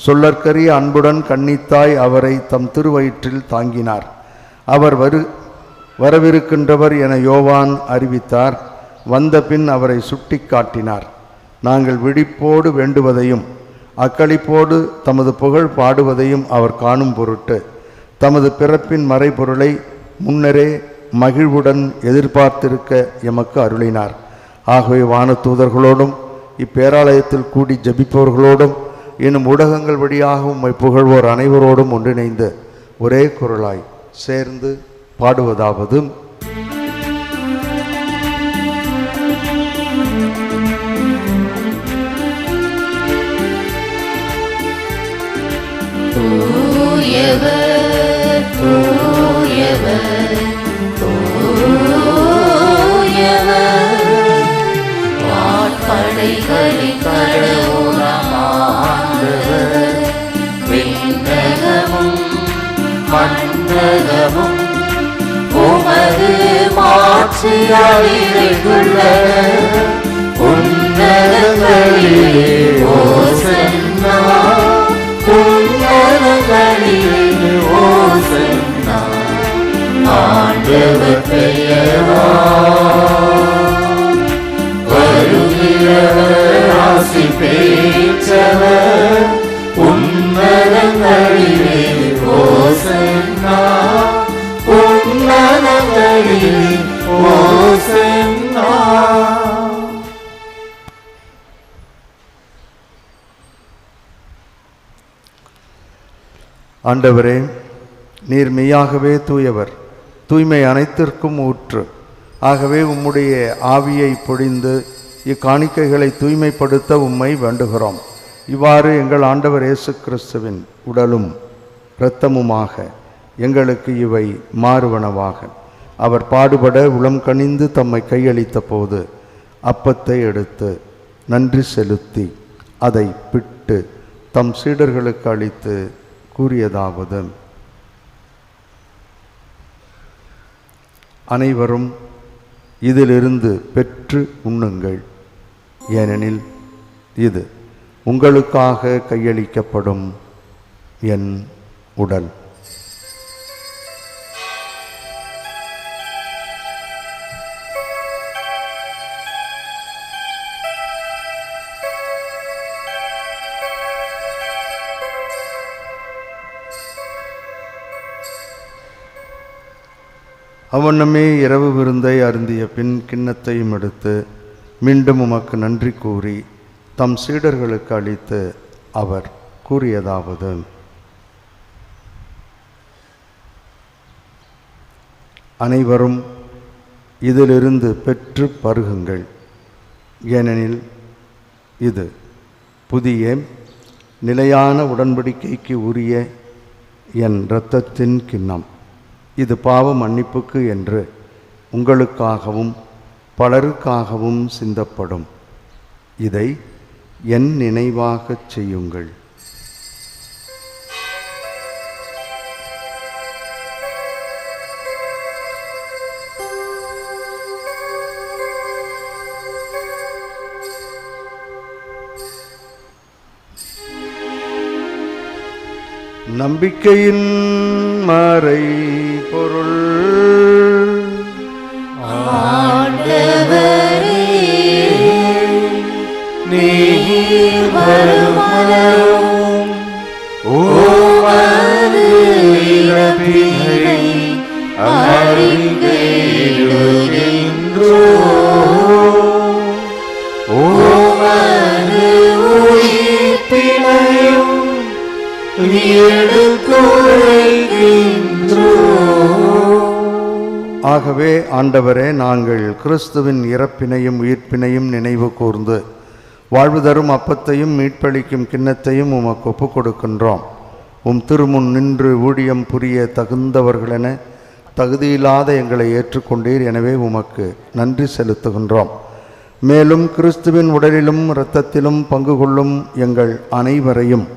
சொல்லற்கரிய அன்புடன் கன்னித்தாய் அவரை தம் திருவயிற்றில் தாங்கினார். அவர் வரவிருக்கின்றவர் என யோவான் அறிவித்தார். வந்த பின் அவரை சுட்டி காட்டினார். நாங்கள் விழிப்போடு வேண்டுவதையும் அக்களிப்போடு தமது புகழ் பாடுவதையும் அவர் காணும் பொருட்டு தமது பிறப்பின் மறைபொருளை முன்னரே மகிழ்வுடன் எதிர்பார்த்திருக்க எமக்கு அருளினார். ஆகவே வானதூதர்களோடும் இப்பேராலயத்தில் கூடி ஜபிப்பவர்களோடும் இன்னும் ஊடகங்கள் வழியாக உம்மை புகழ்வோர் அனைவரோடும் ஒன்றிணைந்து ஒரே குரலாய் சேர்ந்து பாடுவதாவது: தூயவர் தூயவர் தூயவர், வான்படைகளின் கடவுளாம் ஆண்டவர், விண்ணகமும் மண்ணகமும் உமது மாட்சியால் நிறைந்துள்ள உன்னதங்களிலே ஓசன்னா, உன்னதங்களிலே ஓசன்னா. ஆண்டவர் பெயரால் வருகிறவர் ஆசி பெற்றவர், உன்னதங்களிலே ஓசன்னா, உன்னதங்களிலே ஓசன்னா. ஆண்டவரே, நீர் மெய்யாகவே தூயவர், தூய்மை அனைத்திற்கும் ஊற்று. ஆகவே உம்முடைய ஆவியை பொழிந்து இக்காணிக்கைகளை தூய்மைப்படுத்த உம்மை வேண்டுகிறோம். இவ்வாறு எங்கள் ஆண்டவர் இயேசு கிறிஸ்துவின் உடலும் இரத்தமுமாக எங்களுக்கு இவை மாறுவனவாக. அவர் பாடுபட உளம் கனிந்து தம்மை கையளித்த போது அப்பத்தை எடுத்து நன்றி செலுத்தி அதை பிட்டு தம் சீடர்களுக்கு அளித்து கூறியதாவது: அனைவரும் இதிலிருந்து பெற்று உண்ணுங்கள், ஏனெனில் இது உங்களுக்காக கையளிக்கப்படும் என் உடல். அவனமே இரவு விருந்தை அருந்திய பின் கிண்ணத்தையும் எடுத்து மீண்டும் உமக்கு நன்றி கூறி தம் சீடர்களுக்கு அளித்து அவர் கூறியதாவது: அனைவரும் இதிலிருந்து பெற்று பருகுங்கள், ஏனெனில் இது புதிய நிலையான உடன்படிக்கைக்கு உரிய என் இரத்தத்தின் கிண்ணம். இது பாவ மன்னிப்புக்கு என்று உங்களுக்காகவும் பலருக்காகவும் சிந்தப்படும். இதை என் நினைவாகச் செய்யுங்கள். நம்பிக்கையின் மறை பொருள் நீர் வருமளவும் உமது இறப்பினை அறிக்கையிடுகின்றோம். உமது உயிர்ப்பினையும் ஆகவே ஆண்டவரே, நாங்கள் கிறிஸ்துவின் இறப்பினையும் உயிர்ப்பினையும் நினைவு கூர்ந்து வாழ்வு தரும் அப்பத்தையும் மீட்பளிக்கும் கிண்ணத்தையும் உமக்கு ஒப்புக் கொடுக்கின்றோம். உம் திருமுன் நின்று ஊழியம் புரிய தகுந்தவர்களென தகுதியில்லாத எங்களை ஏற்றுக்கொண்டீர். எனவே உமக்கு நன்றி செலுத்துகின்றோம். மேலும் கிறிஸ்துவின் உடலிலும் இரத்தத்திலும் பங்கு கொள்ளும் எங்கள் அனைவரையும்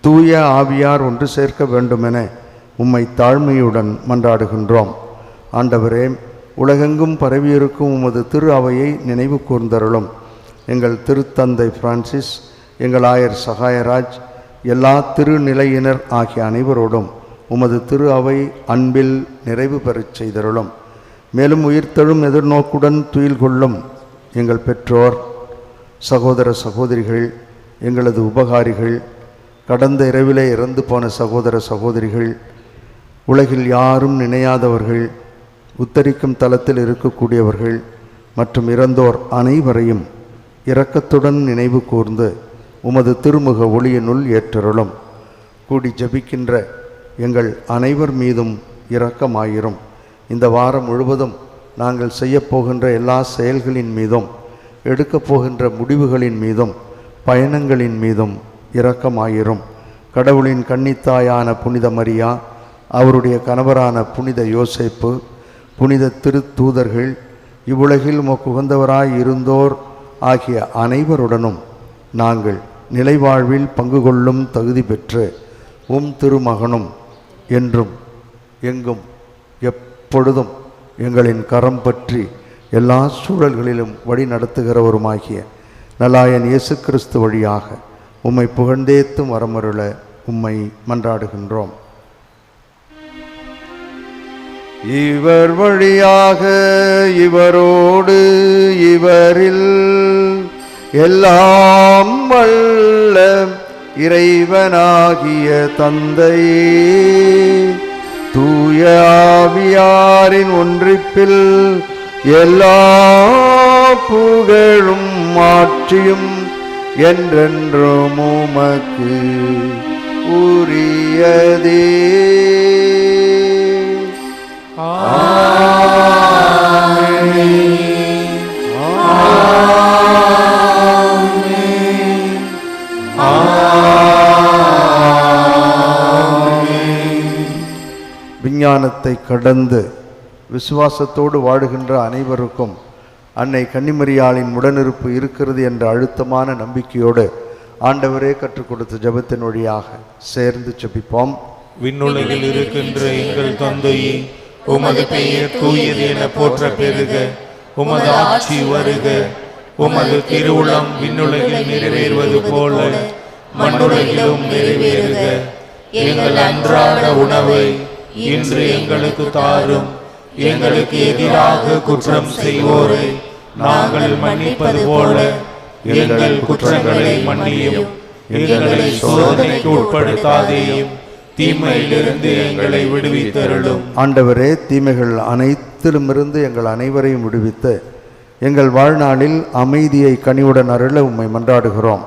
தூய ஆவியார் ஒன்று சேர்க்க வேண்டுமென உம்மை தாழ்மையுடன் மன்றாடுகின்றோம். ஆண்டவரே, உலகெங்கும் பரவியிருக்கும் உமது திரு அவையை நினைவு கூர்ந்தருளும். எங்கள் திருத்தந்தை பிரான்சிஸ், எங்கள் ஆயர் சகாயராஜ், எல்லா திருநிலையினர் ஆகிய அனைவரோடும் உமது திரு அவை அன்பில் நிறைவு பெறச் செய்தருளும். மேலும் உயிர்த்தெழும் எதிர்நோக்குடன் துயில் கொள்ளும் எங்கள் பெற்றோர், சகோதர சகோதரிகள், எங்களது உபகாரிகள், கடந்த இரவிலே இறந்து போன சகோதர சகோதரிகள், உலகில் யாரும் நினையாதவர்கள், உத்தரிக்கும் தலத்தில் இருக்கக்கூடியவர்கள் மற்றும் இறந்தோர் அனைவரையும் இரக்கத்துடன் நினைவு கூர்ந்து உமது திருமுக ஒளியினுள் ஏற்றருளும். கூடி ஜபிக்கின்ற எங்கள் அனைவர் மீதும் இரக்கமாயிரும். இந்த வாரம் முழுவதும் நாங்கள் செய்யப்போகின்ற எல்லா செயல்களின் மீதும், எடுக்கப் போகின்ற முடிவுகளின் மீதும், பயணங்களின் மீதும் இரக்கமாயிரும். கடவுளின் கன்னித்தாயான புனித மரியா, அவருடைய கணவரான புனித யோசேப்பு, புனித திருத்தூதர்கள், இவ்வுலகில் உமக்கு உகந்தவராய் இருந்தோர் ஆகிய அனைவருடனும் நாங்கள் நிலைவாழ்வில் பங்கு கொள்ளும் தகுதி பெற்று உம் திருமகனும் என்றும் எங்கும் எப்பொழுதும் எங்களின் கரம் பற்றி எல்லா சூழல்களிலும் வழி நடத்துகிறவருமாகிய நலாயன் இயேசு கிறிஸ்து வழியாக உம்மை புகழ்ந்தேத்தும் வரமருள உம்மை மன்றாடுகின்றோம். இவர் வழியாக, இவரோடு, இவரில் எல்லாம் வல்ல இறைவனாகிய தந்தையே, தூய ஆவியாரின் ஒன்றிப்பில் எல்லா புகழும் மாற்றியும் என்றென்றும் உமக்கு உரியதே. விஞ்ஞானத்தை கடந்து விசுவாசத்தோடு வாழுகின்ற அனைவருக்கும் அன்னை கன்னிமரியாளின் உடனிருப்பு இருக்கிறது என்ற அழுத்தமான நம்பிக்கையோடு ஆண்டவரே கற்றுக் கொடுத்த ஜெபத்தின் வழியாக சேர்ந்து ஜெபிப்போம். விண்ணுலகில் இருக்கின்ற எங்கள் தந்தையே, உமது பெயர் தூயது என போற்ற பெறுக. உமது ஆட்சி வருக. உமது திருவுளம் விண்ணுலகில் நிறைவேறுவது போல மண்ணுலகிலும் நிறைவேறுக. எங்கள் அன்றாட உணவை இன்று எங்களுக்கு தாரும். எங்களுக்கு எதிராக குற்றம் செய்வோரை நாங்கள் மன்னிப்பது போல எங்கள் குற்றங்களை மன்னியும். எங்களை சோதனைக்கு உட்படுத்தாதேயும், தீமையிலிருந்து எங்களை விடுவித்தருளும். ஆண்டவரே, தீமைகள் அனைத்திலுமிருந்து எங்கள் அனைவரையும் விடுவித்து எங்கள் வாழ்நாளில் அமைதியை கனிவுடன் அருள உம்மை மன்றாடுகிறோம்.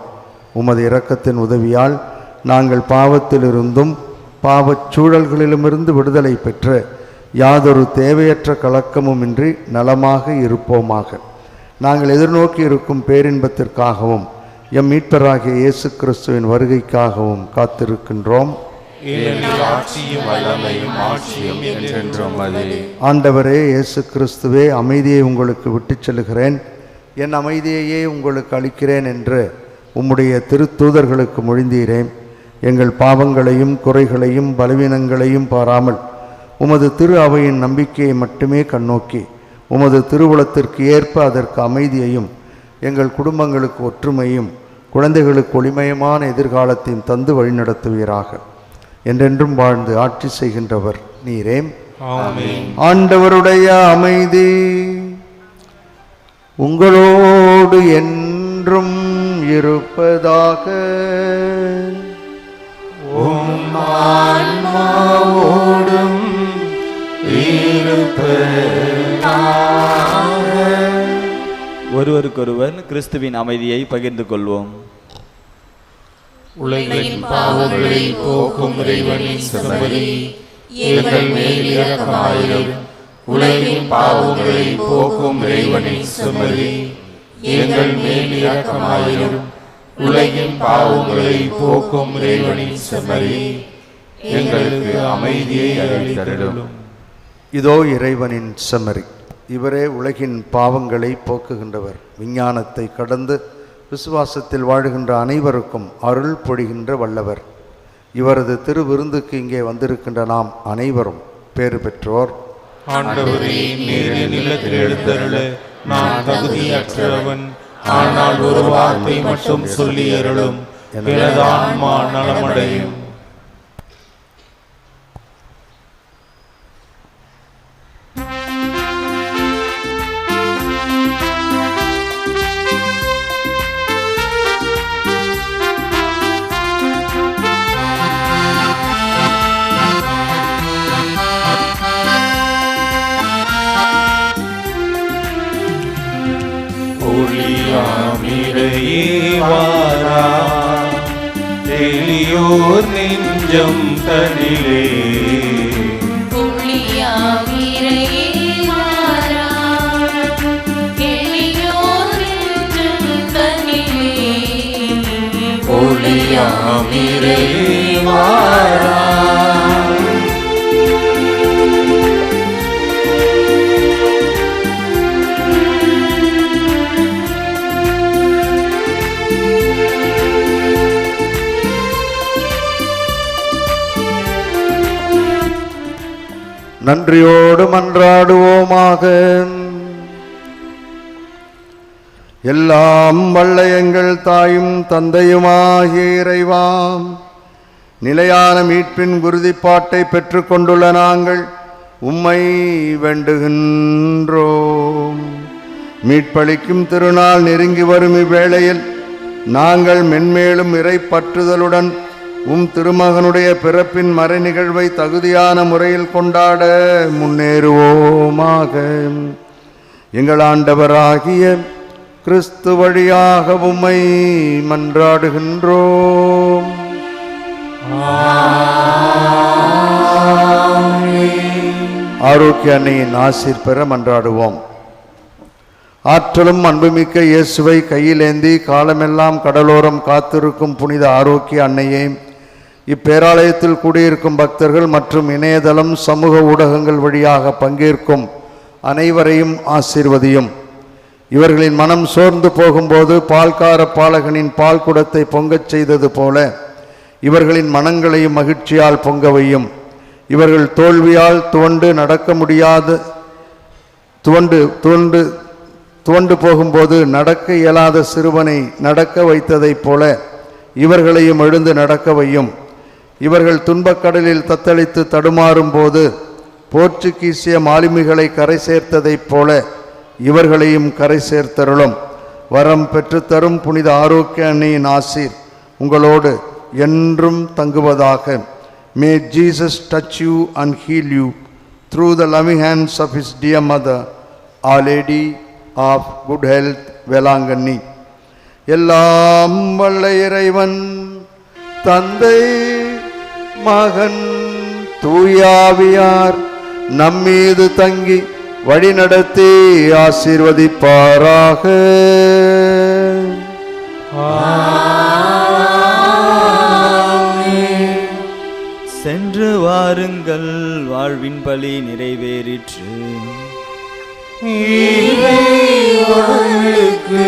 உமது இரக்கத்தின் உதவியால் நாங்கள் பாவத்திலிருந்தும் பாவச் சூழல்களிலுமிருந்து விடுதலை பெற்று யாதொரு தேவையற்ற கலக்கமுமின்றி நலமாக இருப்போமாக. நாங்கள் எதிர்நோக்கி இருக்கும் பேரின்பத்திற்காகவும் எம் மீட்பராகிய இயேசு கிறிஸ்துவின் வருகைக்காகவும் காத்திருக்கின்றோம். ஆண்டவரே இயேசு கிறிஸ்துவே, அமைதியை உங்களுக்கு விட்டுச் செல்கிறேன், என் அமைதியையே உங்களுக்கு அளிக்கிறேன் என்று உம்முடைய திருத்தூதர்களுக்கு மொழிந்தீரேன். எங்கள் பாவங்களையும் குறைகளையும் பலவீனங்களையும் பாராமல் உமது திரு அவையின் நம்பிக்கையை மட்டுமே கண்ணோக்கி உமது திருவுளத்திற்கு ஏற்ப அதற்கு அமைதியையும் எங்கள் குடும்பங்களுக்கு ஒற்றுமையும் குழந்தைகளுக்கு ஒளிமயமான எதிர்காலத்தையும் தந்து வழிநடத்துவீராக. என்றென்றும் வாழ்ந்து ஆட்சி செய்கின்றவர் நீரே. ஆண்டவருடைய அமைதி உங்களோடு என்றும் இருப்பதாக. ஒருவருக்கொருவர் கிறிஸ்துவின் அமைதியை பகிர்ந்து கொள்வோம். உலகின் பாவங்களை போக்கும் இறைவனின் செம்மறி, எங்கள் மேல் இரக்கமாயிரும். உலகின் பாவங்களை போக்கும் இறைவனின் செம்மறி, எங்கள் மேல் இரக்கமாயிரும். உலகின் பாவங்களை போக்கும் இறைவனின் செம்மறி, எங்களுக்கு அமைதியை அளித்தருளும். இதோ இறைவனின் செம்மறி, இவரே உலகின் பாவங்களை போக்குகின்றவர். விஞ்ஞானத்தை கடந்து விசுவாசத்தில் வாழுகின்ற அனைவருக்கும் அருள் பொழிகின்ற வல்லவர். இவரது திருவிருந்துக்கு இங்கே வந்திருக்கின்ற நாம் அனைவரும் பேறு பெற்றோர். ஆண்டவரே, நீர் நிலத்தில் எழுந்தருள நான் தகுதியற்றவன். ஆனால் ஒரு வார்த்தை மட்டும் சொல்லி அருளும், எனது ஆன்மா நலமடையும். எளியோர் நெஞ்சம் தனிலே ஒளியாமிரே வாரா. நன்றியோடு மன்றாடுவோமாக. எல்லாம் வல்ல எங்கள் தாயும் தந்தையுமாகிய இறைவாம், நிலையான மீட்பின் உறுதிப்பாட்டை பெற்றுக்கொண்டுள்ள நாங்கள் உம்மை வேண்டுகின்றோம். மீட்பளிக்கும் திருநாள் நெருங்கி வரும் இவ்வேளையில் நாங்கள் மென்மேலும் இறை பற்றுதலுடன் திருமகனுடைய பிறப்பின் மறை நிகழ்வை தகுதியான முறையில் கொண்டாட முன்னேறுவோமாக. எங்கள் ஆண்டவராகிய கிறிஸ்து வழியாக உம்மை மன்றாடுகின்றோம். ஆரோக்கிய அன்னையின் ஆசீர் பெற மன்றாடுவோம். ஆற்றலும் அன்புமிக்க இயேசுவை கையிலேந்தி காலமெல்லாம் கடலோரம் காத்திருக்கும் புனித ஆரோக்கிய அன்னையே, இப்பேராலயத்தில் கூடியிருக்கும் பக்தர்கள் மற்றும் இணையதளம் சமூக ஊடகங்கள் வழியாக பங்கேற்கும் அனைவரையும் ஆசீர்வதியும். இவர்களின் மனம் சோர்ந்து போகும்போது பால்கார பாலகனின் பால் குடத்தை பொங்கச் செய்தது போல இவர்களின் மனங்களையும் மகிழ்ச்சியால் பொங்கவையும். இவர்கள் தோல்வியால் துவண்டு நடக்க முடியாது துவண்டு போகும்போது நடக்க இயலாத சிறுவனை நடக்க வைத்ததைப் போல இவர்களையும் எழுந்து நடக்கவையும். இவர்கள் துன்பக்கடலில் தத்தளித்து தடுமாறும் போது போர்ச்சுகீசிய மாலுமிகளை கரை சேர்த்ததைப் போல இவர்களையும் கரை சேர்த்தருளும். வரம் பெற்றுத்தரும் புனித ஆரோக்கிய அன்னையின் ஆசீர் உங்களோடு என்றும் தங்குவதாக. May Jesus touch you and heal you through the loving hands of his dear mother, Our Lady of Good Health, Velanganni. எல்லாம் வல்ல இறைவன் தந்தை மகன் தூயாவியார் நம்மீது தங்கி வழிநடத்தி ஆசீர்வதிப்பாராக. சென்று வாருங்கள், வாழ்வின் பலி நிறைவேறிற்று. இறைவனுக்கு